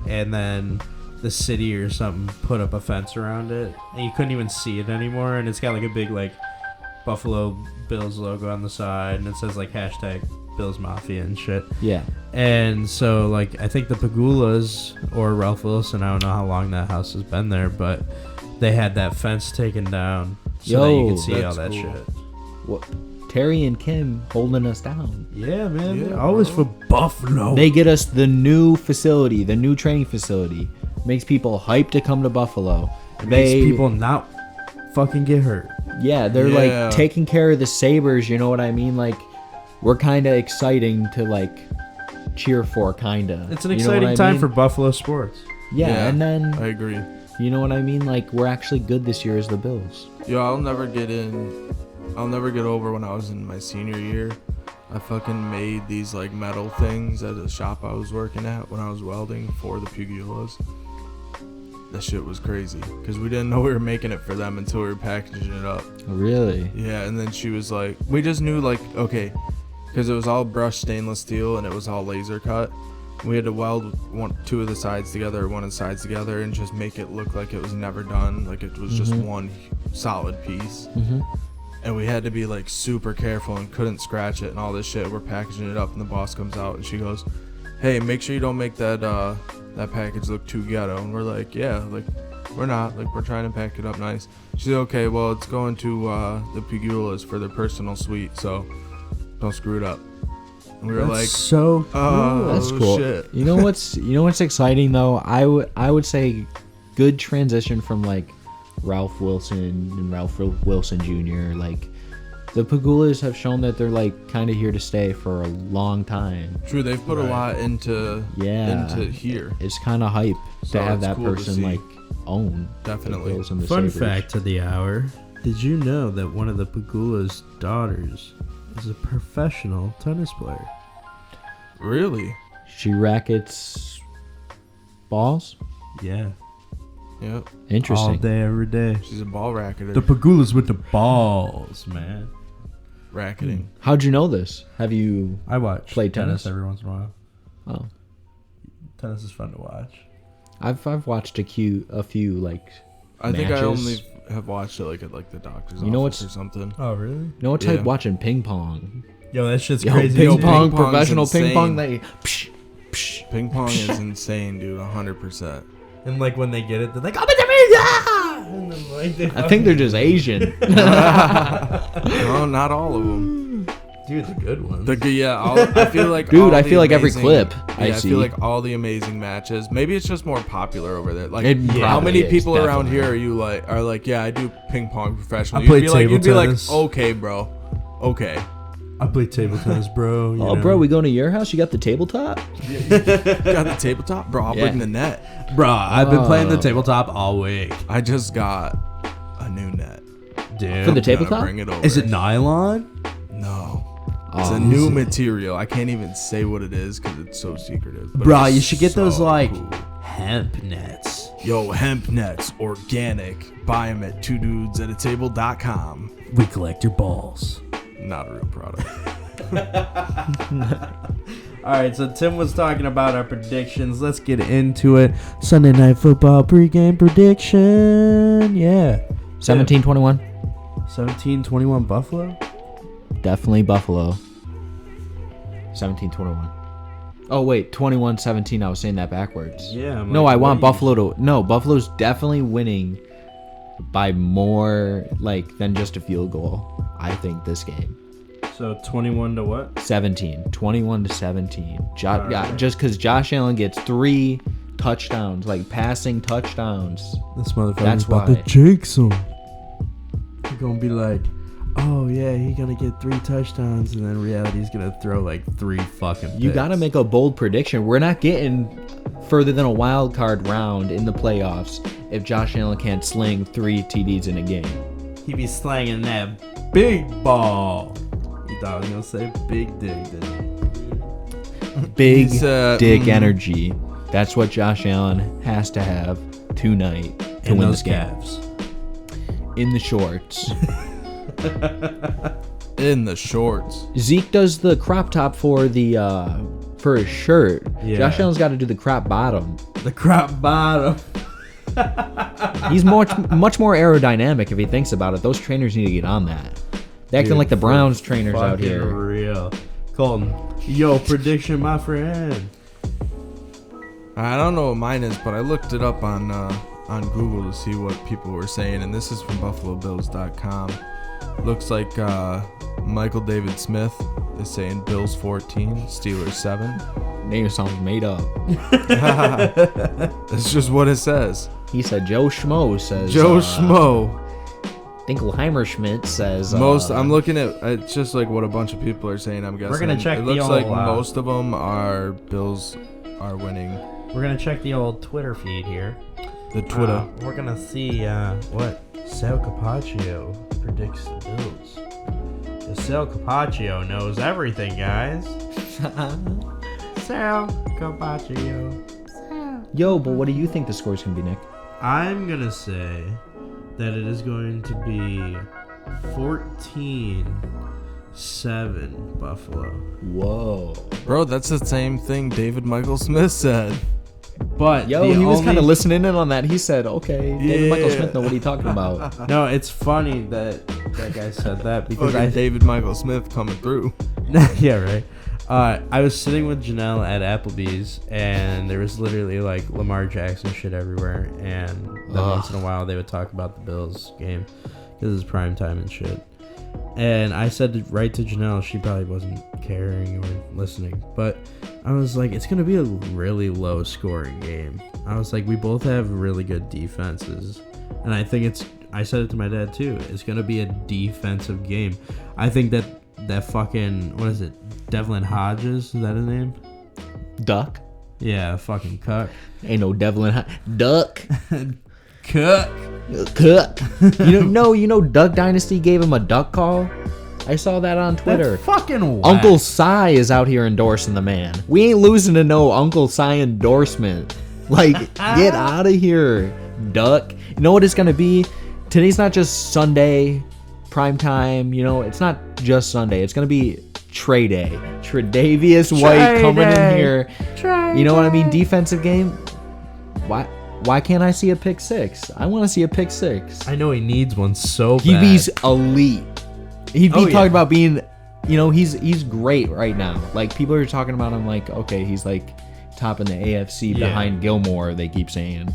and then the city or something put up a fence around it, and you couldn't even see it anymore, and it's got like a big like Buffalo Bills logo on the side, and it says like hashtag Bills Mafia and shit. Yeah. And so like I think the Pagulas or Ralph Wilson, I don't know how long that house has been there, but they had that fence taken down so that you could see all that shit. What? Terry and Kim holding us down. Yeah, man. Yeah, They're always for Buffalo. They get us the new facility, the new training facility. Makes people hyped to come to Buffalo. Makes people not fucking get hurt. Yeah, they're like taking care of the Sabres, you know what I mean? Like, we're kind of exciting to like cheer for, kind of. It's an exciting time for Buffalo sports. Yeah, and then I agree. You know what I mean? Like, we're actually good this year as the Bills. Yo, I'll never get over when I was in my senior year. I fucking made these like metal things at a shop I was working at when I was welding for the Pugilas. That shit was crazy because we didn't know we were making it for them until we were packaging it up. Really? Yeah, and then she was like, we just knew like, okay, because it was all brushed stainless steel and it was all laser cut. We had to weld two of the sides together, one of the sides together, and just make it look like it was never done, like it was just one solid piece. And we had to be like super careful and couldn't scratch it and all this shit. We're packaging it up and the boss comes out and she goes, hey, make sure you don't make that package look too ghetto. And we're like, yeah, like we're not, like we're trying to pack it up nice. She's like, okay, well it's going to the Pugulas for their personal suite, so don't screw it up. And we were like, so cool. Oh, that's cool. Shit. You know what's exciting though? I would say good transition from like Ralph Wilson and Ralph Wilson Jr. Like the Pagulas have shown that they're like kind of here to stay for a long time. True, they've put a lot into here. It's kind of hype So to have it's that cool to person see. like own Definitely. the Bills and the Fun Sabres. fact of the hour. Did you know that one of the Pagula's daughters is a professional tennis player? Really? She rackets balls. Yeah. Yep. Interesting. All day, every day. She's a ball racketer. The Pagulas with the balls, man. Racketing. How'd you know this? Have you? I watch Play tennis? every once in a while. Oh, Tennis is fun to watch. I've watched a few like. I think I matches. only have watched it like at like the doctor's You know office what's- or something. Oh, really? You know what's like Yeah. watching ping pong? Yo, that shit's Yo, crazy. ping Yo, pong, ping pong's professional ping pong. insane. They. Psh, psh. Ping pong is insane, dude. 100%. And like when they get it, they're like, "Oh, my God!" And then, like, they I think they're just Asian. No, not all of them. dude, the good ones. I feel like. Dude, all I the feel like every amazing- clip I I see. feel like all the amazing matches. Maybe it's just more popular over there. Like, It how probably many is, people around definitely. here are like, yeah, I do ping pong professional. I play table you'd be like, tennis. okay, bro, okay. I play table tennis, bro. Oh, bro, we going to your house? You got the tabletop? Got the tabletop, bro. I'll Yeah. bring the net. Bro, I've been playing the tabletop all week, I just got a new net. dude. For the Gotta tabletop? bring it over. Is it nylon? No. It's Oh, a new material. I can't even say what it is because it's so secretive. but Bro, it's you should get those so like cool. hemp nets. Yo, hemp nets, organic. Buy them at twodudesattatable.com. We collect your balls. Not a real product. All right, so Tim was talking about our predictions. Let's get into it. Sunday Night Football pregame prediction. Yeah. 17-21. 17-21 Buffalo? Definitely Buffalo. 17-21. Oh, wait. 21-17. I was saying that backwards. Yeah. I'm No, like, I want what are Buffalo to... No, Buffalo's definitely winning by more, like, than just a field goal, I think, this game. So 21 to what? 17. 21-17. Alright. Just because Josh Allen gets 3 touchdowns, like, passing touchdowns. This motherfucker's That's about why. to jinx him. gonna be like, oh yeah, he gonna get 3 touchdowns, and then reality's gonna throw like 3 fucking picks. You got to make a bold prediction. We're not getting further than a wild card round in the playoffs if Josh Allen can't sling 3 TDs in a game. He be slanging that big ball. You thought I was gonna say big dick, didn't you? Big He's, dick energy. That's what Josh Allen has to have tonight to In win those this game. calves. In the shorts. In the shorts. Zeke does the crop top for the for his shirt. Yeah. Josh Allen's got to do the crop bottom. The crop bottom. He's much more aerodynamic if he thinks about it. Those trainers need to get on that. They're acting Dude, like the Browns trainers out Fucking here. real. Colton, yo, prediction, my friend. I don't know what mine is, but I looked it up on Google to see what people were saying, and this is from BuffaloBills.com. Looks like Michael David Smith is saying Bills 14, Steelers 7. Name sounds made up. That's just what it says. He said Joe Schmo says. Joe Schmo. Dinkelheimer Schmidt says. I'm looking at it's just like what a bunch of people are saying. I'm guessing We're gonna check it the looks like old, most of them are Bills are winning. We're gonna check the old Twitter feed here. The Twitter. We're gonna see what Sal Capaccio predicts the Bills. 'Cause Sal Capaccio knows everything, guys. Sal Capaccio. Yo, but what do you think the score's gonna be, Nick? I'm gonna say that it is going to be 14-7 Buffalo. Whoa. Bro, that's the same thing David Michael Smith said. But Yo, he was kind of listening in on that. He said, "Okay, David Michael Yeah. Smith know what he's talking about." No, it's funny that that guy said that because Fucking I David Michael Smith coming through. yeah, right. I was sitting with Janelle at Applebee's, and there was literally like Lamar Jackson shit everywhere. And then once in a while, they would talk about the Bills game because it's prime time and shit. And I said right to Janelle, she probably wasn't caring or listening, but I was like, it's gonna be a really low scoring game. I was like, we both have really good defenses, and I think it's. I said it to my dad too. It's gonna be a defensive game. I think that fucking, what is it? Devlin Hodges, is that his name? Duck? Yeah, fucking cuck. Ain't no Devlin. Duck. Cuck. Cook. You know, Duck Dynasty gave him a duck call. I saw that on Twitter. That's fucking whack. Uncle Si is out here endorsing the man. We ain't losing to no Uncle Si endorsement. Like, get out of here, Duck. You know what it's gonna be? Today's not just Sunday, prime time. You know, it's not just Sunday. It's gonna be Trey Day. Tre'Davious White coming in here. You know what I mean? Defensive game. Why can't I see a pick six? I want to see a pick six. I know he needs one so bad. He'd be elite. He'd be Oh, talking yeah. about being, you know, he's great right now. Like, people are talking about him like, okay, he's like top in the AFC Yeah. behind Gilmore, they keep saying.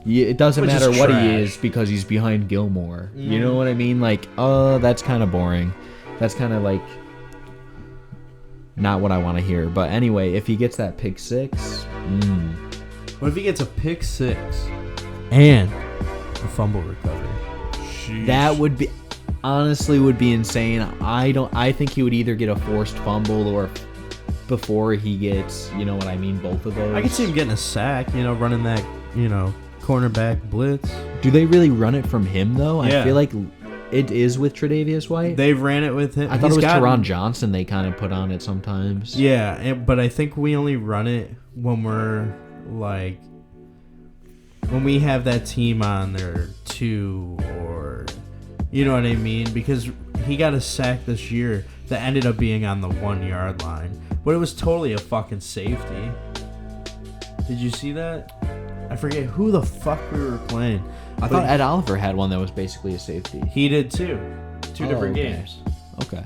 Yeah, it doesn't Which matter is what he trash. is because he's behind Gilmore. You know what I mean? Like, that's kind of boring. That's kind of like not what I want to hear. But anyway, if he gets that pick six, What if he gets a pick six and a fumble recovery? that would be honestly would be insane. I think he would either get a forced fumble or before he gets, you know what I mean, both of those. I could see him getting a sack, running that, cornerback blitz. Do they really run it from him though? I Yeah. feel like it is with Tre'Davious White. They ran it with him. I thought it was He's gotten- Teron Johnson they kind of put on it sometimes. Yeah, but I think we only run it when we're like when we have that team on their 2 or you know what I mean, because he got a sack this year that ended up being on the 1 yard line, but it was totally a fucking safety. Did you see that? I forget who the fuck we were playing. I thought Ed Oliver had one that was basically a safety. He did too. Two different okay. games. Okay.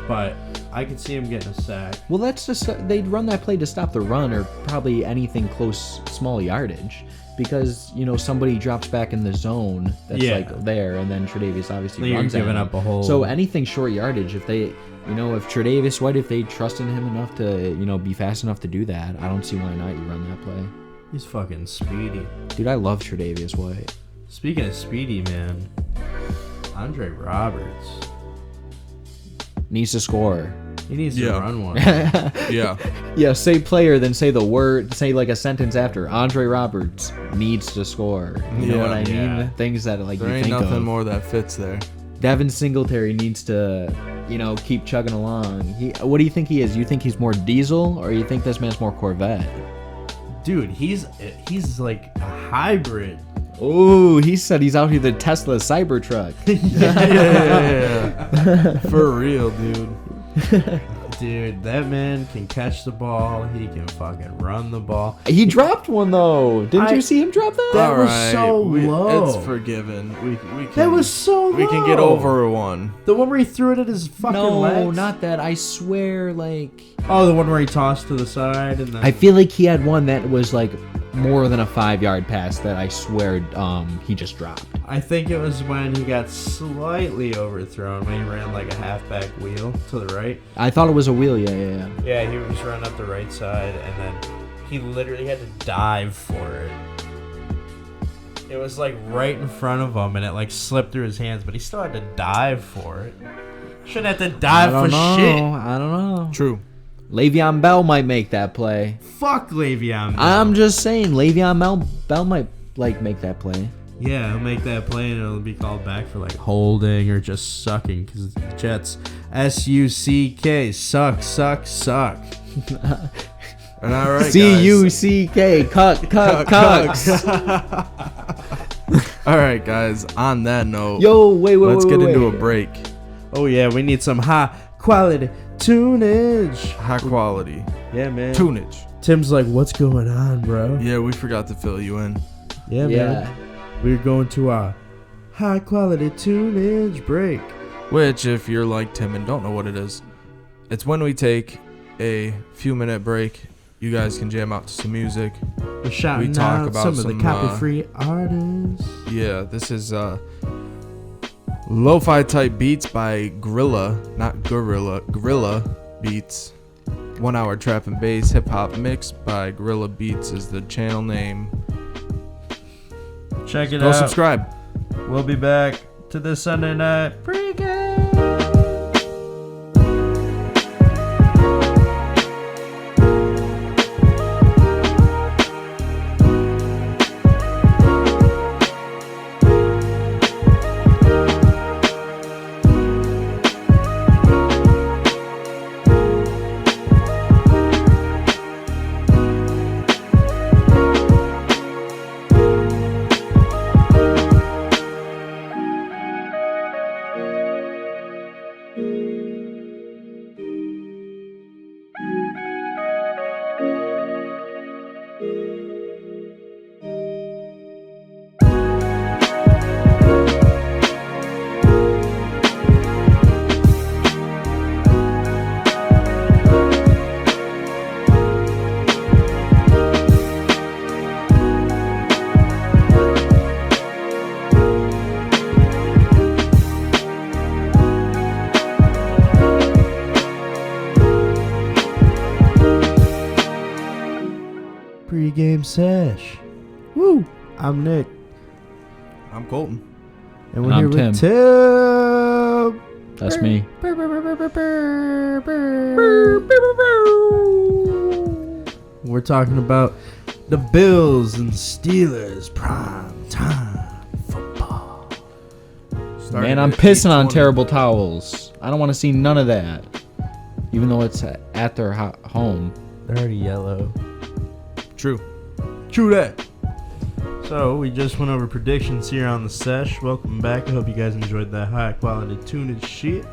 But I could see him getting a sack. Well, that's just they'd run that play to stop the run or probably anything close, small yardage, because somebody drops back in the zone that's Yeah. like there, and then Tre'Davious obviously Then you're runs at giving him. up a whole- So anything short yardage, if they, if Tre'Davious White, if they trusted him enough to, be fast enough to do that, I don't see why not you run that play. He's fucking speedy. Dude, I love Tre'Davious White. Speaking of speedy, man, Andre Roberts. Needs to score. He needs to Yeah. run one. Yeah. Yeah, say player, then say the word, say like a sentence after. Andre Roberts needs to score. You know what I mean? Yeah. Things that like There you ain't think nothing of. more that fits there. Devin Singletary needs to, keep chugging along. What do you think he is? You think he's more Diesel, or you think this man's more Corvette? Dude, he's like a hybrid. Oh, he said he's out here the Tesla Cybertruck. Yeah. For real, dude. Dude, that man can catch the ball. He can fucking run the ball. He dropped one though. Didn't I- you see him drop that? That was Alright, so low. It's forgiven. We can, That was so low. We can get over one. The one where he threw it at his fucking No, legs? not that. I swear, like Oh, the one where he tossed to the side and then... I feel like he had one that was like more than a 5-yard pass that I swear he just dropped. I think it was when he got slightly overthrown when he ran like a halfback wheel to the right. I thought it was a wheel. Yeah. Yeah, he was running up the right side and then he literally had to dive for it. It was like right in front of him and it like slipped through his hands, but he still had to dive for it. Shouldn't have to dive for shit. I don't know. True. Le'Veon Bell might make that play. Fuck Le'Veon Bell. I'm just saying, Le'Veon Bell might like make that play. Yeah, he'll make that play and it'll be called back for like holding or just sucking because the Jets SUCK suck. And all right, CUCK cucks. All right, guys. On that note, Yo, wait. let's get into a break. Oh yeah, we need some high quality tunage. High quality Yeah, man. tunage. Tim's like, what's going on, bro? Yeah, we forgot to fill you in. Yeah, man. We're going to our high quality tunage break. Which, if you're like Tim and don't know what it is, it's when we take a few minute break. You guys can jam out to some music. We're shouting talk out about some of some, the copy-free artists. Yeah, this is lo-fi type beats by Gorilla, not Gorilla, Gorilla Beats. 1 hour trap and bass hip hop mix by Gorilla Beats is the channel name. Check it Go out. subscribe. We'll be back to this Sunday night pregame. Pregame sesh. Woo! I'm Nick, I'm Colton. and we're And here I'm with Tim. That's me. We're talking about the Bills and Steelers prime time football. Starting Man, I'm at pissing on 8:20. terrible towels. I don't want to see none of that. Even though it's at their home. They're already yellow. True. True that. So we just went over predictions here on the sesh. Welcome back. I hope you guys enjoyed that high quality tunage shit.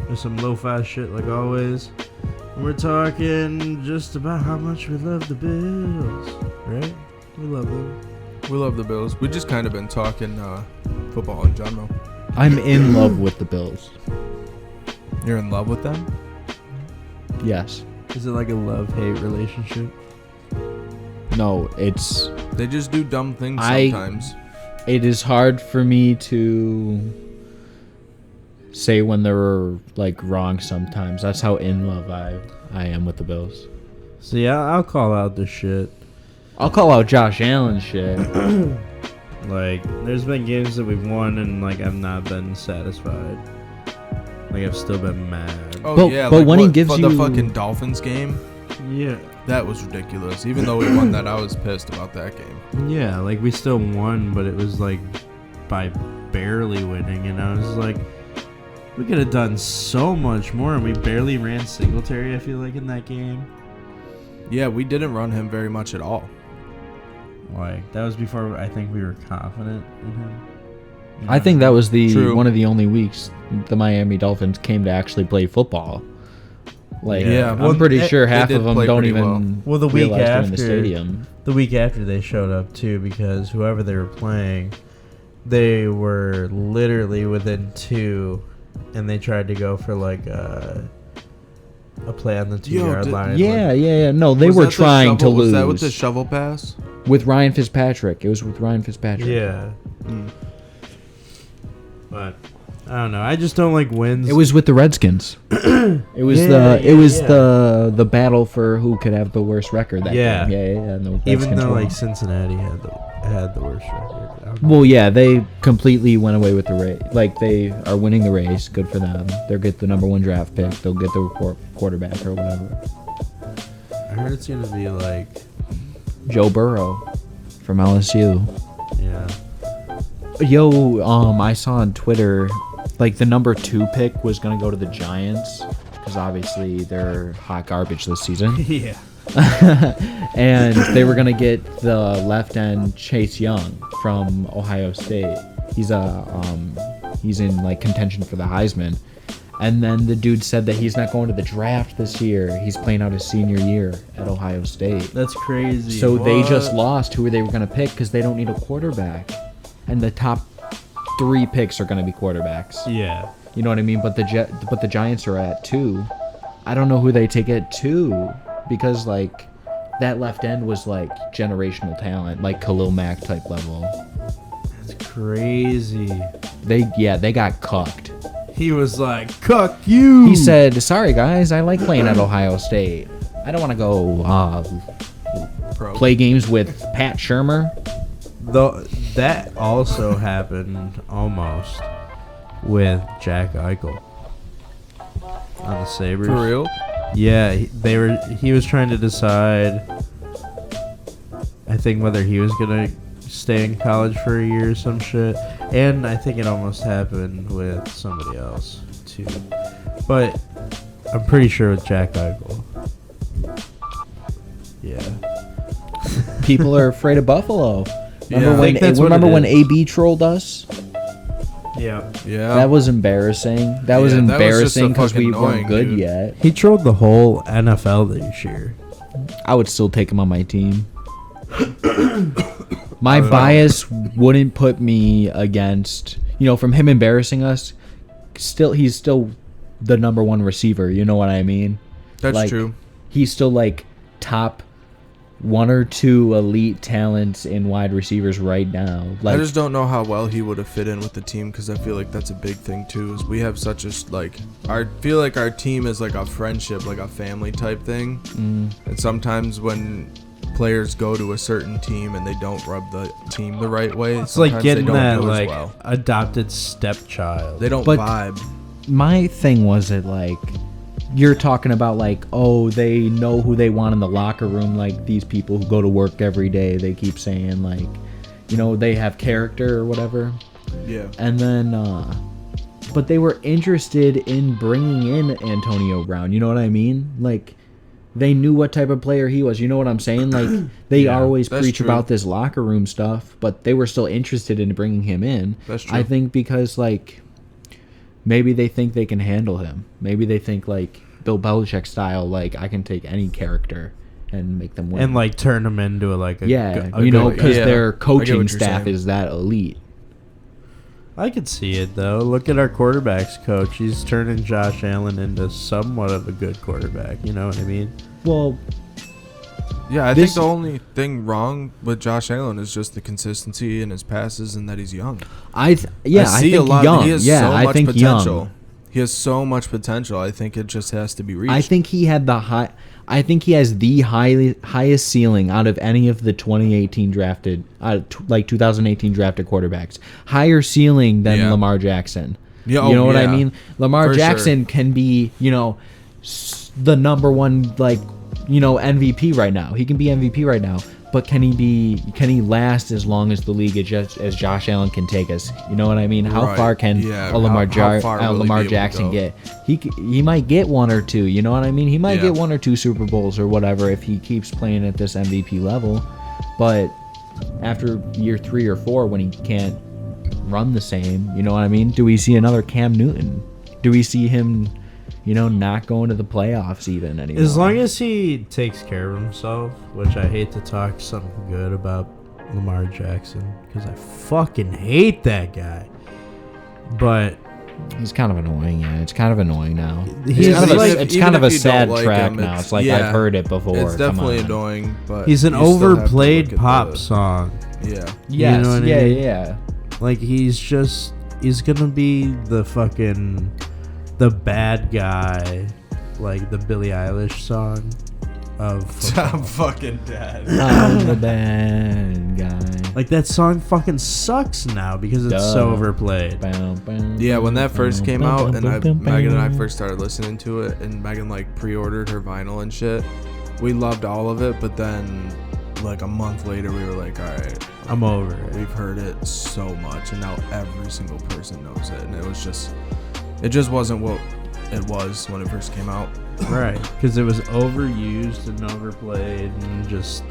There's some lo-fi shit like always. And we're talking just about how much we love the Bills, right? We love them. We love the Bills. We just kind of been talking football in general. I'm in love with the Bills. You're in love with them? Yes. Is it like a love-hate relationship? No, it's They just do dumb things I- sometimes. it is hard for me to say when they're like wrong sometimes. That's how in love I am with the Bills. So yeah, I'll call out this shit. I'll call out Josh Allen shit. Like, there's been games that we've won and like I've not been satisfied. Like I've still been mad. Oh But- yeah, but like when he what, gives the you- fucking Dolphins game, Yeah. that was ridiculous. Even though we won that, I was pissed about that game. Yeah, like we still won, but it was like by barely winning, and I was like, we could have done so much more, and we barely ran Singletary. I feel like in that game, Yeah, we didn't run him very much at all. like that was before I think we were confident in him. You know I think what that was True. one of the only weeks the Miami Dolphins came to actually play football. Like, Yeah, I'm well, pretty they- sure half did of them play don't pretty even well. Well, the week realize they're in the after- stadium. the week after they showed up too, because whoever they were playing, they were literally within 2, and they tried to go for like a play on the 2-yard line. Yeah. No, they Was were that the trying to shovel- lose. Was that with the shovel pass? With Ryan Fitzpatrick. It was with Ryan Fitzpatrick. Yeah, Mm. but I don't know. I just don't like wins. It was with the Redskins. It was the battle for who could have the worst record that Yeah. game. Yeah. And the even Redskins though won. like Cincinnati had the worst record. I don't know. Well, yeah, they completely went away with the race. Like, they are winning the race. Good for them. They'll get the number 1 draft pick. They'll get the quarterback or whatever. I heard it's gonna be like, Joe Burrow from LSU. yeah, Yo, I saw on Twitter, like, the number 2 pick was going to go to the Giants. Because obviously they're hot garbage this season. yeah. And they were going to get the left end Chase Young from Ohio State. He's in like contention for the Heisman. And then the dude said that he's not going to the draft this year. He's playing out his senior year at Ohio State. That's crazy. So they just What? lost who they were going to pick because they don't need a quarterback. And the top 3 picks are going to be quarterbacks. Yeah. You know what I mean? But the Giants are at 2. I don't know who they take at 2 because like that left end was like generational talent, like Khalil Mack type level. That's crazy. They got cucked. He was like, "Cuck you." He said, "Sorry guys, I like playing at Ohio State. I don't want to go Pro. play games with Pat Shermer." Though that also happened almost with Jack Eichel on the Sabres. For real? Yeah, he was trying to decide, I think, whether he was gonna stay in college for a year or some shit. And I think it almost happened with somebody else too. But I'm pretty sure with Jack Eichel. Yeah. People are afraid of Buffalo. Yeah. Remember I when think that's what remember it when is. AB trolled us? Yeah. Yeah. That was embarrassing. That was Yeah, that was just embarrassing so because we fucking weren't annoying, good dude. yet. He trolled the whole NFL this year. I would still take him on my team. My bias wouldn't put me against, from him embarrassing us. He's still the number 1 receiver. You know what I mean? That's like, true. He's still like top 1 or 2 elite talents in wide receivers right now. Like, I just don't know how well he would have fit in with the team because I feel like that's a big thing too. Is we have such a I feel like our team is like a friendship, like a family type thing. And sometimes when players go to a certain team and they don't rub the team the right way, It's like sometimes getting they don't that do as like well. adopted stepchild. They don't But- vibe. my thing was that like you're talking about like, oh, they know who they want in the locker room, like these people who go to work every day, they keep saying like, they have character or whatever. Yeah. And then but they were interested in bringing in Antonio Brown, you know what I mean? Like they knew what type of player he was, you know what I'm saying? Like they Yeah, always that's preach true. about this locker room stuff, but they were still interested in bringing him in. That's true. I think because like maybe they think they can handle him. Maybe they think like Bill Belichick style, like I can take any character and make them win. and like turn them into a yeah, good because Yeah, their I get coaching what you're staff saying. is that elite. I could see it though. Look at our quarterbacks coach. He's turning Josh Allen into somewhat of a good quarterback. You know what I mean? Well, Yeah, I This- think the only thing wrong with Josh Allen is just the consistency in his passes and that he's young. I I see think a lot. young. He has yeah, so I much think potential. young. He has so much potential. I think it just has to be reached. I think he had the high. I think he has the highest ceiling out of any of the 2018 drafted, 2018 drafted quarterbacks. Higher ceiling than Yeah. Lamar Jackson. Yeah, You know what I yeah. mean? Lamar For Jackson sure. can be, the number one, MVP right now. He can be MVP right now. But can he last as long as the league as Josh Allen can take us? You know what I mean? How Right. far can Yeah, a Lamar, how far will he be Lamar able to Jackson go? get? He might get one or two. You know what I mean? He might Yeah. get one or two Super Bowls or whatever if he keeps playing at this MVP level. But after year 3 or 4, when he can't run the same, you know what I mean? Do we see another Cam Newton? Do we see him, not going to the playoffs even anymore? As long as he takes care of himself, which I hate to talk something good about Lamar Jackson because I fucking hate that guy. But He's kind of annoying, yeah. It's kind of annoying now. He's It's kind of like- a, it's even kind of a if you sad don't like track him, now. it's- It's like yeah. I've heard it before. It's definitely Come on. annoying, but he's an you still have to overplayed look at pop the- song. Yeah. Yes, know what I yeah, mean? yeah. Like he's gonna be the bad guy, like the Billie Eilish song of football. I'm fucking dead. I'm the bad guy. Like that song fucking sucks now because it's so Duh. overplayed. Yeah, when that first came out and Megan and I first started listening to it and Megan pre-ordered her vinyl and shit, we loved all of it, but then a month later we were like, all right, I'm over it. we've heard it so much and now every single person knows it, and it just wasn't what it was when it first came out. Right, because it was overused and overplayed and just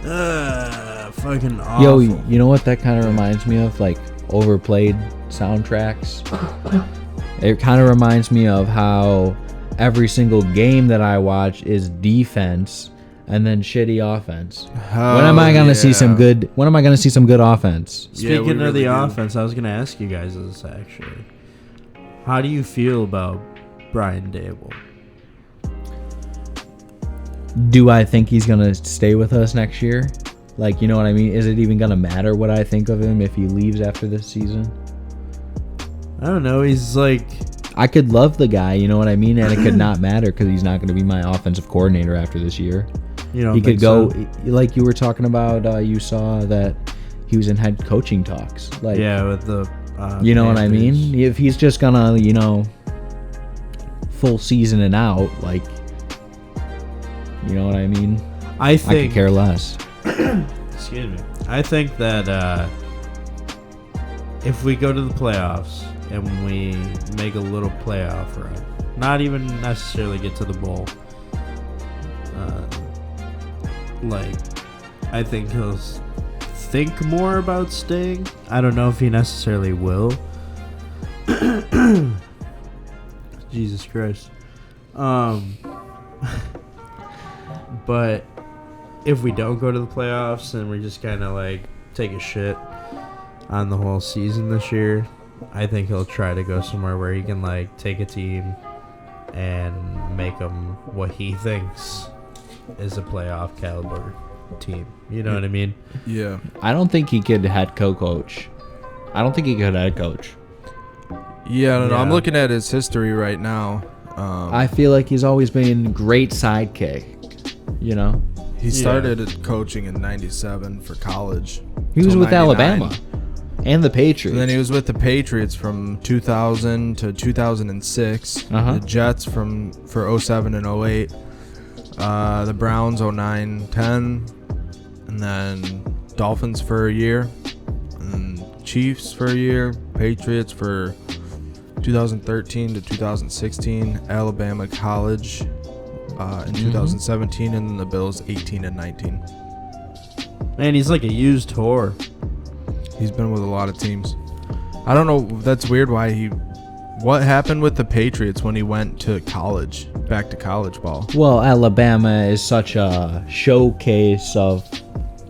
fucking awful. Yo, you know what that kind of reminds me of? Like overplayed soundtracks. It kind of reminds me of how every single game that I watch is defense and then shitty offense. When am I gonna see some good? When am I gonna see some good offense? Yeah, we Speaking of really the do. offense, I was gonna ask you guys this actually. How do you feel about Brian Dable? Do I think he's gonna stay with us next year? Like, you know what I mean? Is it even gonna matter what I think of him if he leaves after this season? I don't know. He's like, I could love the guy, you know what I mean, and it could not matter because he's not going to be my offensive coordinator after this year. you know, He could go like you were talking about. You saw that he was in head coaching talks. Like, yeah, with the. you know what I Panthers. mean? If he's just gonna, full season and out, like, you know what I mean? I I think. could care less. Excuse me. I think that if we go to the playoffs and we make a little playoff run, not even necessarily get to the bowl, I think he'll think more about staying. I don't know if he necessarily will. Jesus Christ. But if we don't go to the playoffs and we just kind of take a shit on the whole season this year, I think he'll try to go somewhere where he can take a team and make them what he thinks is a playoff caliber team. You know what I mean? Yeah. I don't think he could head coach. I don't think he could head coach. Yeah, I don't know. I'm Yeah. looking at his history right now. I feel like he's always been great sidekick. You know, He started coaching in '97 for college. he was till with 99. Alabama and the Patriots. And then he was with the Patriots from 2000 to 2006. Uh-huh. The Jets for 07 and 08. The Browns 09, 10. And then Dolphins for a year. And then Chiefs for a year. Patriots for 2013 to 2016. Alabama College in 2017. And then the Bills 18 and 19. Man, he's like a used whore. He's been with a lot of teams. I don't know. That's weird. What happened with the Patriots when he went to college, back to college ball? Well, Alabama is such a showcase of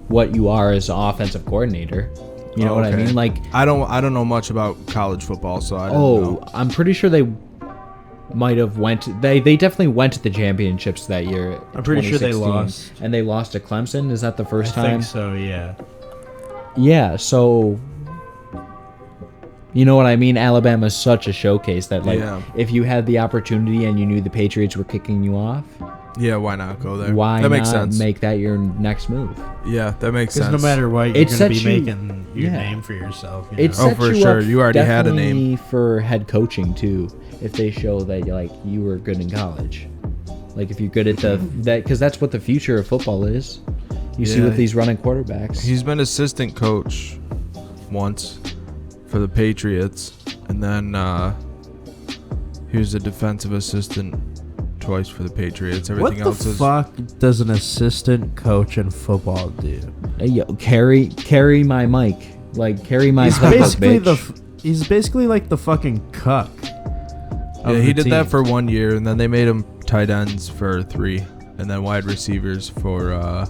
what you are as an offensive coordinator. You know what I Okay. mean? Like, I don't know much about college football, so I don't know. I'm pretty sure they might have they definitely went to the championships that year. I'm pretty sure they 2016. lost. And they lost to Clemson. Is that the first I time? think so, yeah. Yeah, so You know what I mean? Alabama's such a showcase that, like, Yeah. if you had the opportunity and you knew the Patriots were kicking you off, Yeah, why not go there? why that not makes sense. make that your next move? Yeah, that makes Because sense. no matter what, you're It going to be sets you- making your yeah. name for yourself. You It know? Oh, sets for you sure. up You already had a name. definitely for head coaching too. If they show that you were good in college, like if you're good at that, because that's what the future of football is. You see Yeah. with these running quarterbacks. He's been assistant coach once for the Patriots, and then he was a defensive assistant twice for the Patriots. What Everything the else is fuck does an assistant coach in football do? Hey, yo, carry my mic, like carry my He's playbook, basically bitch. he's basically like the fucking cuck. of Yeah, he the did that team. for 1 year, and then they made him tight ends for 3, and then wide receivers for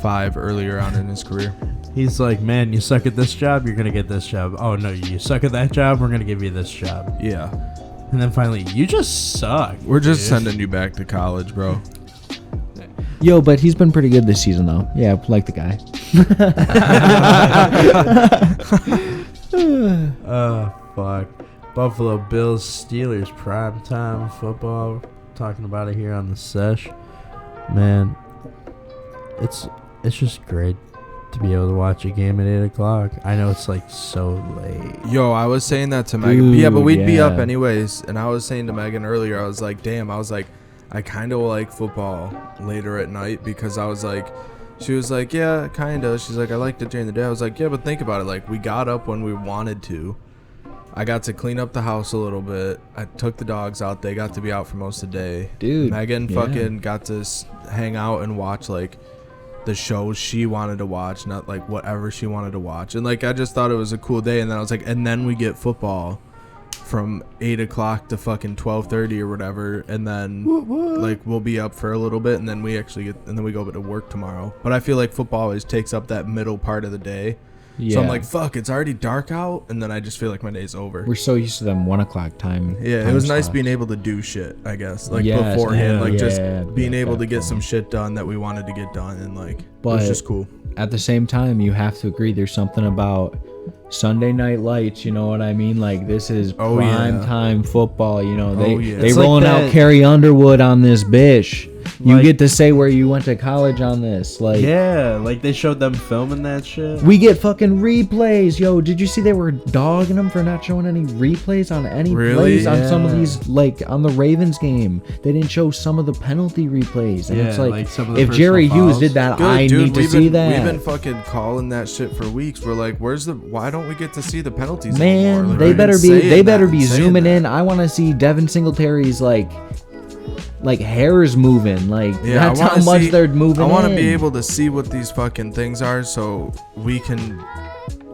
5 earlier on in his career. He's like, man, you suck at this job, you're gonna get this job. Oh no, you suck at that job, we're gonna give you this job. Yeah, And then finally, you just suck. we're just dude. sending you back to college, bro. Yo, but he's been pretty good this season though. Yeah, like the guy. Fuck. Buffalo Bills Steelers primetime football. Talking about it here on the sesh. Man, it's just great to be able to watch a game at 8 o'clock. I know it's like so late. Yo, I was saying that to Megan. Yeah, but we'd be up yeah. anyways. And I was saying to Megan earlier, I was like, damn, I kind of like football later at night because I was like, she was like, yeah, kind of. She's like, I liked it during the day. I was like, yeah, but think about it. Like, we got up when we wanted to. I got to clean up the house a little bit. I took the dogs out. They got to be out for most of the day. Dude, Megan yeah. fucking got to hang out and watch, like, the shows she wanted to watch, not, like, whatever she wanted to watch. And, like, I just thought it was a cool day. And then I was like, and then we get football from 8 o'clock to fucking 12:30 or whatever. And then, like, we'll be up for a little bit. And then we actually get, and then we go to work tomorrow. But I feel like football always takes up that middle part of the day. Yeah. So I'm like, fuck, it's already dark out, and then I just feel like my day's over. We're so used to them 1 o'clock time. Yeah, it time was nice slots. being able to do shit, I guess. Like, Yes, beforehand, like, just yeah, being yeah, able to get some definitely. shit done that we wanted to get done, and, like, it But was just cool. At the same time, you have to agree there's something about Sunday Night Lights, you know what I mean? Like, this is Oh, prime yeah. time football, you know. They Oh, yeah. they It's like rolling out that- Carrie Underwood on this bitch. You Like- get to say where you went to college on this. Like, Yeah, like they showed them filming that shit. we get fucking replays. Yo, did you see they were dogging them for not showing any replays on any Really? plays on some of Yeah. these, like on the Ravens game? They didn't show some of the penalty replays. And it's Yeah, like, like some of the if Jerry personal Hughes fouls. did that, Good, I dude, need to we've see been, that. We've been fucking calling that shit for weeks. We're like, why don't we get to see the penalties Man, anymore? Like, they we've been better be saying they that better and be saying zooming that. in. I want to see Devin Singletary's like hairs moving. Like Yeah, that's I how wanna much see- they're moving. I want to in. be able to see what these fucking things are, so we can,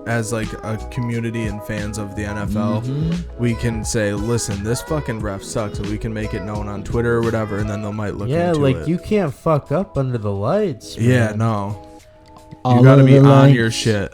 as like a community and fans of the NFL, Mm-hmm. we can say, listen, this fucking ref sucks, and we can make it known on Twitter or whatever, and then they might look Yeah, into like it. you can't fuck up under the lights. Yeah, man. no. All You gotta of be the on lights. your shit.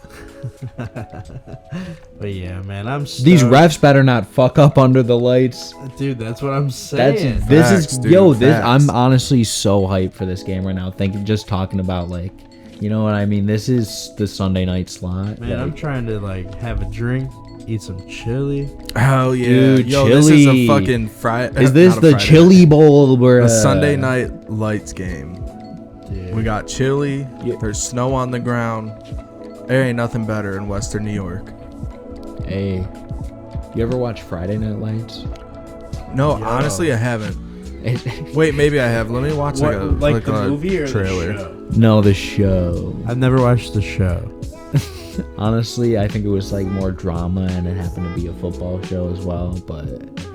But yeah, man, I'm stoked. These refs better not fuck up under the lights. dude. That's what I'm That's saying. this Facts, is dude, yo. This facts. I'm honestly so hyped for this game right now. Just talking about like, you know what I mean. This is the Sunday night slot. Man, I'm Like, trying to like have a drink, eat some chili. Hell yeah. Dude, Yo, this is a chili. fucking Friday. is this the chili bowl where The Sunday night lights game. Dude. We got chili. Yeah. There's snow on the ground. There ain't nothing better in Western New York. Hey, you ever watch Friday Night Lights? No, Yo. honestly, I haven't. Wait, maybe I have. Let me watch What, like the a movie or trailer. the show? No, the show. I've never watched the show. Honestly, I think it was like more drama and it happened to be a football show as well, but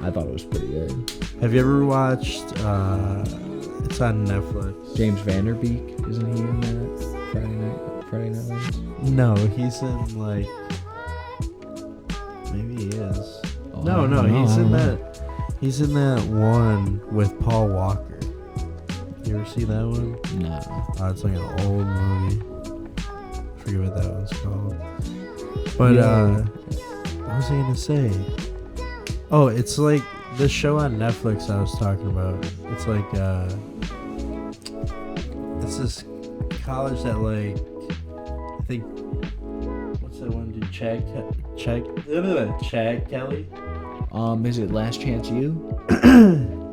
I thought it was pretty good. Have you ever watched? It's on Netflix. James Vanderbeek, isn't he in that Friday Night Lights? No, he's in like. Maybe he is. Oh, No, I don't know, he's I in don't know. that. He's in that one with Paul Walker. You ever see that one? Nah. Oh, it's like an old movie. I forget what that one's called. But Yeah. what was I gonna say? Oh, it's like the show on Netflix I was talking about. It's like it's this college that like I think what's So want to do Chad Kelly? Is it Last Chance U?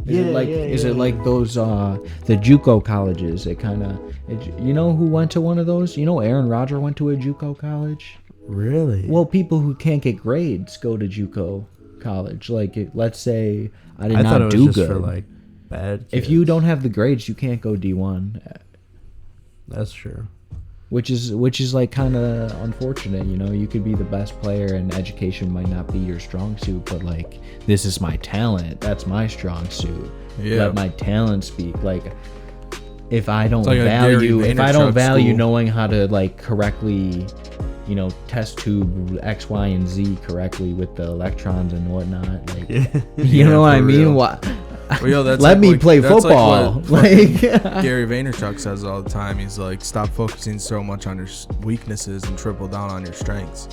Is it like those the JUCO colleges? It kind of, you know who went to one of those? You know Aaron Rodgers went to a JUCO college. Really? Well, people who can't get grades go to JUCO college. Like, let's say I thought not it was do just good. for like bad kids. If you don't have the grades, you can't go D1. That's true. Which is like kind of unfortunate, you know. You could be the best player and education might not be your strong suit, but like, this is my talent, that's my strong suit. Yeah. Let my talent speak. Like, if I don't like a Gary Vaynerchuk school. knowing how to like correctly, you know, test tube X, Y, and Z correctly with the electrons and whatnot, like, you know what I mean? real. What? Well, yo, that's Let me play that's football. Like Gary Vaynerchuk says all the time. He's like, stop focusing so much on your weaknesses and triple down on your strengths.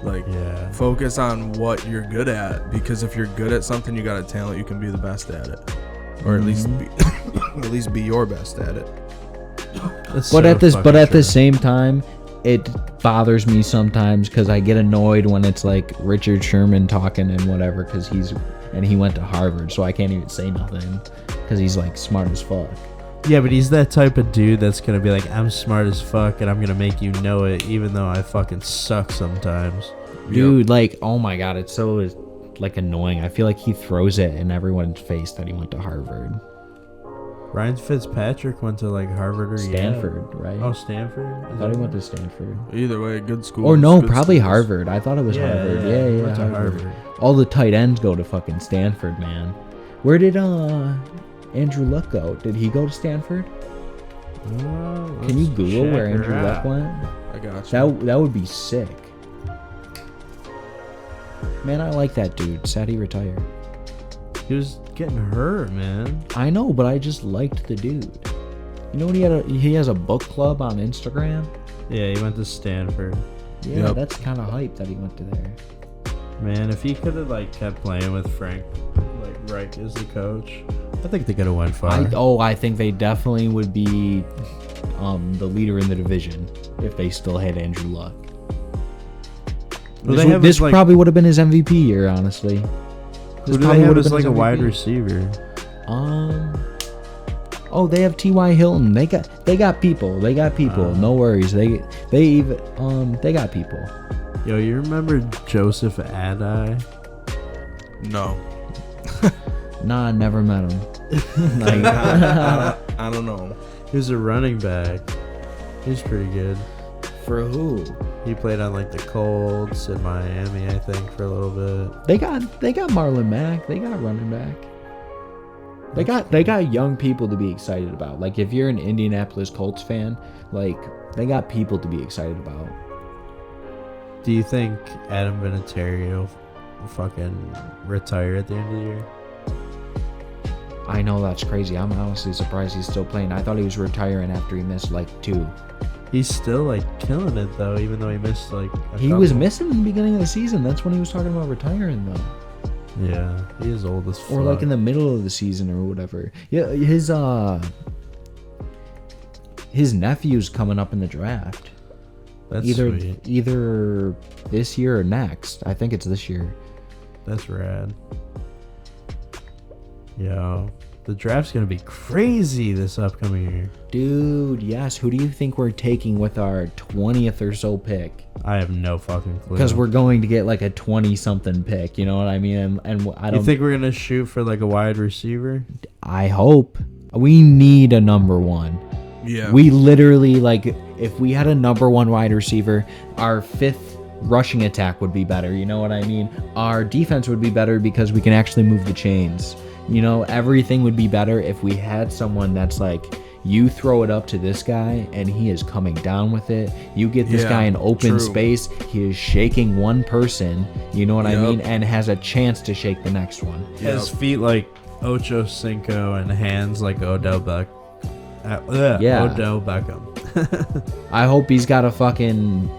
Like, focus on what you're good at, because if you're good at something, you got a talent, you can be the best at it, or at least be your best at it. But at the same time, it bothers me sometimes because I get annoyed when it's like Richard Sherman talking and whatever, because he went to Harvard, so I can't even say nothing because he's like smart as fuck. Yeah, but he's that type of dude that's gonna be like, I'm smart as fuck and I'm gonna make you know it, even though I fucking suck sometimes. Dude, like, oh my god, it's so like annoying. I feel like he throws it in everyone's face that he went to Harvard. Ryan Fitzpatrick went to like Harvard or Stanford, right? Oh, Stanford? I thought he went to Stanford. Either way, good school. Or no, probably Harvard. I thought it was Harvard. Yeah, went to Harvard. All the tight ends go to fucking Stanford, man. Where did Andrew Luck go? Did he go to Stanford? Can you Google where Andrew Luck went? I got you. That would be sick. Man, I like that dude. Sad he retired. He was getting hurt, man. I know, but I just liked the dude. You know what he has a book club on Instagram? Yeah, he went to Stanford. Yeah, that's kind of hype that he went to there. Man, if he could have like kept playing with Frank like Reich as the coach, I think they could have went far. I think they definitely would be the leader in the division if they still had Andrew Luck. Well, this probably would have been his MVP year, honestly. Who do they have as like a wide receiver? Oh, they have T.Y. Hilton. They got people. No worries. They got people. Yo, you remember Joseph Adai? No. Nah, I never met him. I don't know. He was a running back. He's pretty good. For who? He played on like the Colts in Miami, I think, for a little bit. They got Marlon Mack. They got running back. They got young people to be excited about. Like, if you're an Indianapolis Colts fan, like, they got people to be excited about. Do you think Adam Vinatieri will fucking retire at the end of the year? I know that's crazy. I'm honestly surprised he's still playing. I thought he was retiring after he missed like 2. He's still like killing it though, even though he missed like He was missing in the beginning of the season. That's when he was talking about retiring though. Yeah, he is old as fuck. Or like in the middle of the season or whatever. Yeah, his nephew's coming up in the draft. That's sweet. Either this year or next. I think it's this year. That's rad. Yo, the draft's gonna be crazy this upcoming year. Dude, yes. Who do you think we're taking with our 20th or so pick? I have no fucking clue. Because we're going to get like a 20-something pick, you know what I mean? And I don't. You think we're gonna shoot for like a wide receiver? I hope. We need a number 1. Yeah. We literally, like, if we had a number 1 wide receiver, our 5th rushing attack would be better, you know what I mean? Our defense would be better because we can actually move the chains. You know, everything would be better if we had someone that's like, you throw it up to this guy and he is coming down with it. You get this guy in open space, he is shaking one person, you know what I mean? And has a chance to shake the next one. Has feet like Ocho Cinco and hands like Odell Beckham. Odell Beckham. I hope he's got a fucking,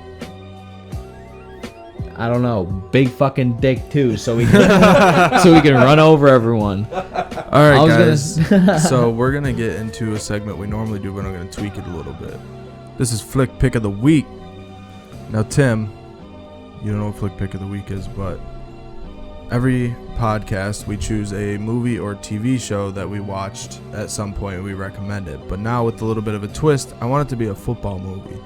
I don't know, big fucking dick too, so we can so we can run over everyone. All right, guys. So we're gonna get into a segment we normally do, but I'm gonna tweak it a little bit. This is Flick Pick of the Week. Now, Tim, You don't know what flick pick of the week is, but every podcast we choose a movie or TV show that we watched at some point and we recommend it. But now with a little bit of a twist, I want it to be a football movie.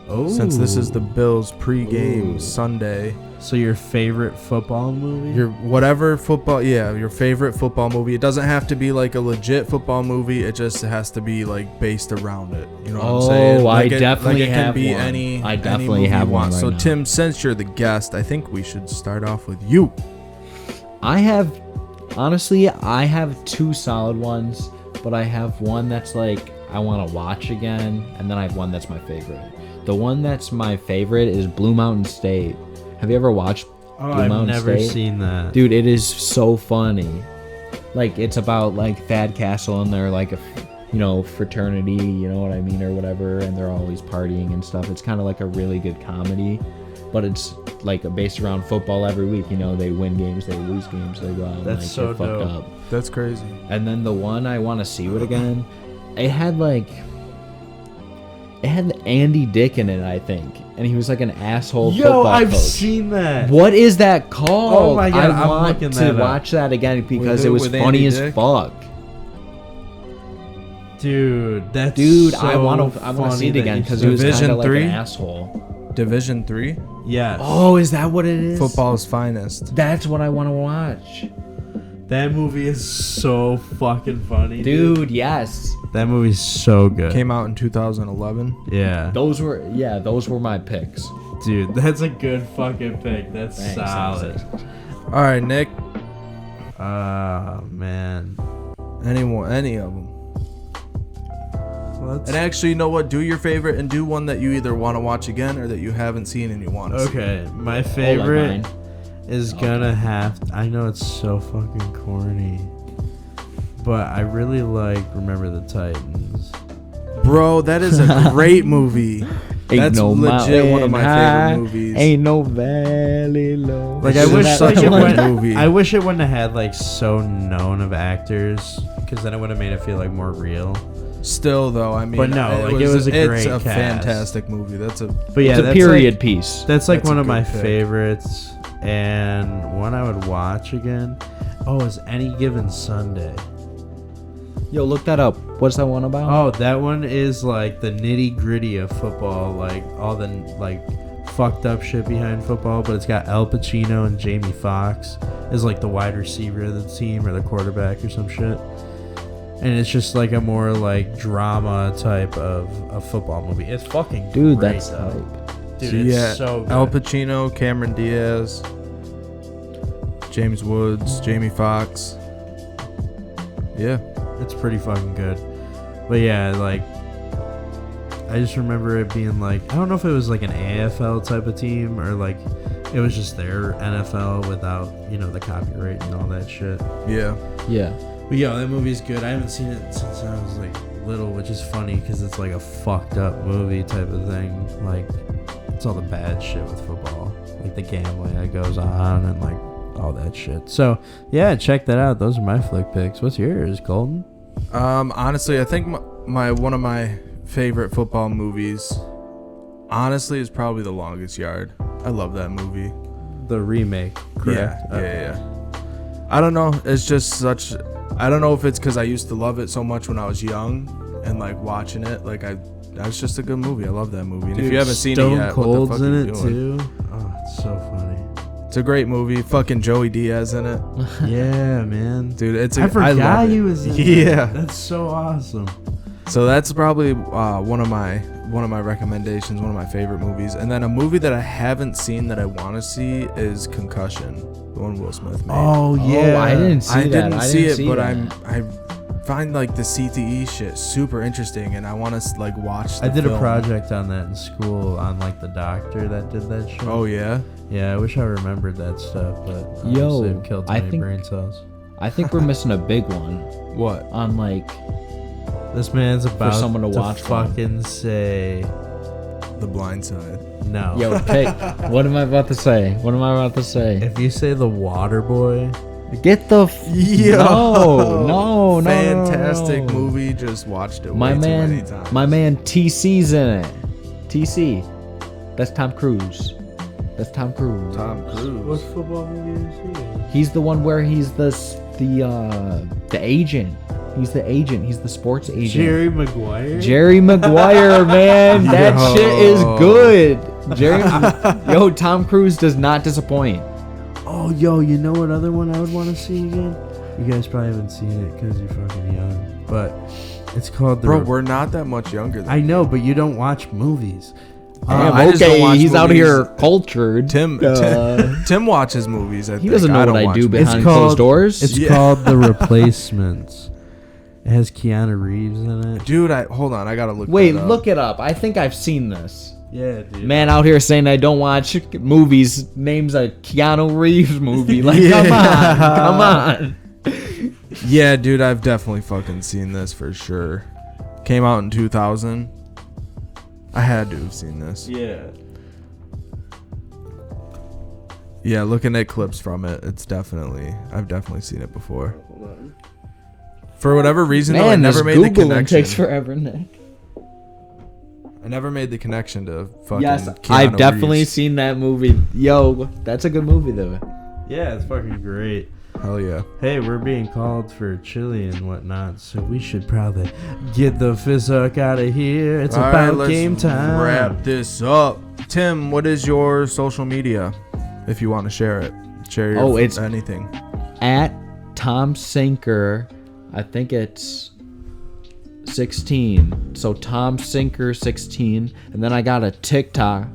Oh, Since this is the Bills pregame Ooh. Sunday, so your favorite football movie? your whatever football, your favorite football movie. It doesn't have to be like a legit football movie. It just has to be like based around it. You know what I'm saying? I Like definitely it can have be one. any. I any definitely movie have you one want. right So now. Tim, since you're the guest, I think we should start off with you. I have two solid ones, but I have one that's like I want to watch again, and then I have one that's my favorite. The one that's my favorite is Blue Mountain State. Have you ever watched Oh, Blue I've Mountain never State? seen that. Dude, it is so funny. Like, it's about like Thad Castle and they're like a fraternity, you know what I mean, or whatever, and they're always partying and stuff. It's kind of like a really good comedy, but it's like based around football every week. You know, they win games, they lose games, they go out and That's like so get fucked dope. up. That's crazy. And then the one I want to see it again, it had Andy Dick in it, I think, and he was like an asshole Yo, football I've coach. seen that. What is that called? Oh my God, I I'm want looking to that up. watch that again because With it who? was With funny Andy as Dick? fuck. Dude, that's Dude, so I want to see funny it that again you because said he was Division kind of like 3? an asshole. Division 3, Yes. Oh, is that what it is? football's finest. That's what I want to watch. That movie is so fucking funny, Dude, yes. That movie's so good. Came out in 2011. Yeah. Those were my picks. Dude, that's a good fucking pick. That's Thanks, solid. thanks. All right, Nick. Oh, man. Any of them. Let's And actually, you know what? Do your favorite and do one that you either want to watch again or that you haven't seen and you want to see. Okay, my Oh, like favorite mine. is gonna I know it's so fucking corny, but I really like Remember the Titans. Bro, that is a great movie. That's legit one of my favorite movies. Ain't no valley low. Like I This is wish such like a it good wouldn't, movie. I wish it wouldn't have had like so known of actors, because then it would have made it feel like more real. Still, though, I mean, But no, like, it was a great it's a cast. fantastic movie. That's a But yeah, It's a that's period like, piece. That's like That's one a of my good pick. favorites, and one I would watch again. Oh, is Any Given Sunday? Yo, look that up. What's that one about? Oh, that one is like the nitty gritty of football, like all the like fucked up shit behind football. But it's got Al Pacino and Jamie Foxx as like the wide receiver of the team or the quarterback or some shit. And it's just like a more like drama type of a football movie. It's fucking Dude, great, that's though. hype. Dude, So, it's yeah, so good. Al Pacino, Cameron Diaz, James Woods, Jamie Foxx. Yeah. It's pretty fucking good. But yeah, like I just remember it being like, I don't know if it was like an AFL type of team or like it was just their NFL without, you know, the copyright and all that shit. Yeah. Yeah. But yeah, that movie's good. I haven't seen it since I was like little, which is funny because it's like a fucked up movie type of thing. Like it's all the bad shit with football, like the gambling that goes on and like all that shit. So yeah, check that out. Those are my flick picks. What's yours, Colton? Honestly, I think my one of my favorite football movies, honestly, is probably The Longest Yard. I love that movie. The remake, correct? Yeah. I don't know. It's just such. I don't know if it's because I used to love it so much when I was young and like watching it. Like that's just a good movie. I love that movie. And if you haven't seen it yet, what the Cold's fuck in are it you doing? too. Oh, it's so funny. It's a great movie. Fucking Joey Diaz in it, Yeah, man. dude. It's a, I forgot love it. he was in Yeah. that. That's so awesome. So that's probably one of my recommendations, one of my favorite movies. And then a movie that I haven't seen that I want to see is Concussion, the one Will Smith made. Oh yeah. Oh, I didn't see I that. didn't see it, but that. I find like the CTE shit super interesting, and I want to like watch. I the did a film. project on that in school on like the doctor that did that shit. Oh yeah. Yeah, I wish I remembered that stuff, but Yo, obviously it killed too I many think- brain cells. I think we're missing a big one What? on like This man's about someone to watch one. fucking say The Blind Side. no. yo pick. What am I about to say? What am I about to say? If you say The Water Boy, Get the no. Fantastic movie. Just watched it My way too many man, times. my man TC's in it. TC, that's Tom Cruise. That's Tom Cruise. Tom What Cruise. football movie is he? He's the one where he's the agent. He's the agent. He's the sports agent. Jerry Maguire. Jerry Maguire, man, that Yo. shit is good. Yo, Tom Cruise does not disappoint. Oh, yo, you know what other one I would want to see again? You guys probably haven't seen it because you're fucking young, but it's called the. Bro, we're not that much younger than I know, but you don't watch movies. Damn, I just don't okay, watch he's out movies. here cultured. Tim. Tim watches movies. I he think. doesn't know I don't what I watch do movies. behind closed doors. It's Yeah. called The Replacements. It has Keanu Reeves in it. Dude, hold on. I gotta look. Wait, that up. look it up. I think I've seen this. Yeah, dude. Man out here saying I don't watch movies names a Keanu Reeves movie. Like, Yeah. come on. Yeah, dude, I've definitely fucking seen this for sure. Came out in 2000. I had to have seen this. Yeah. Yeah, looking at clips from it, I've definitely seen it before. For whatever reason, though, I Man, never this made the Googling connection. takes forever, Nick. I never made the connection to fucking. Yes, Keanu I've definitely Reeves. seen that movie. Yo, that's a good movie though. Yeah, it's fucking great. Hell yeah. Hey, we're being called for chili and whatnot, so we should probably get the Fizzuk out of here. It's All right, about let's game time. Wrap this up. Tim, what is your social media? If you want to share it, share your It's anything. at Tom Sinker. I think it's 16. So Tom Sinker 16, and then I got a TikTok.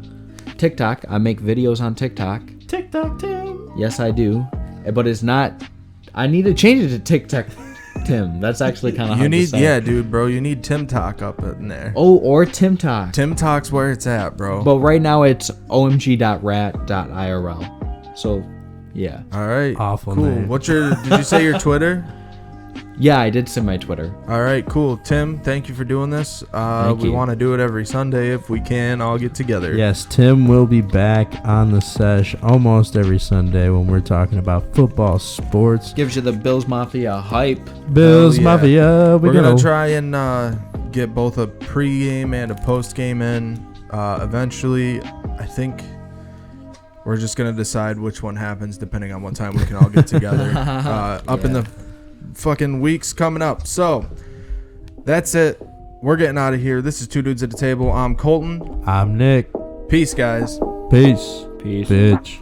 I make videos on TikTok. TikTok Tim. Yes, I do. But it's not. I need to change it to TikTok, Tim. That's actually kind of You hard to need, say. yeah, dude, bro. You need Tim Talk up in there. Oh, or Tim Talk. Tim Talk's where it's at, bro. But right now it's omg.rat.irl. So, yeah. All right. Awful Cool. name. What's your? Did you say your Twitter? Yeah, I did send my Twitter. All right. Cool. Tim, thank you for doing this. Thank We you. want to do it every Sunday if we can. All get together. Yes, Tim will be back on the sesh almost every Sunday when we're talking about football, sports. Gives you the Bills Mafia hype. Bills Hell yeah. Mafia. We're gonna try and get both a pre-game and a post-game in. Eventually, I think we're just gonna decide which one happens depending on what time we can all get together. Up in Yeah. the fucking weeks coming up. So that's it. We're getting out of here. This is Two Dudes at the Table. I'm Colton. I'm Nick. Peace, guys. Peace. Peace. Bitch.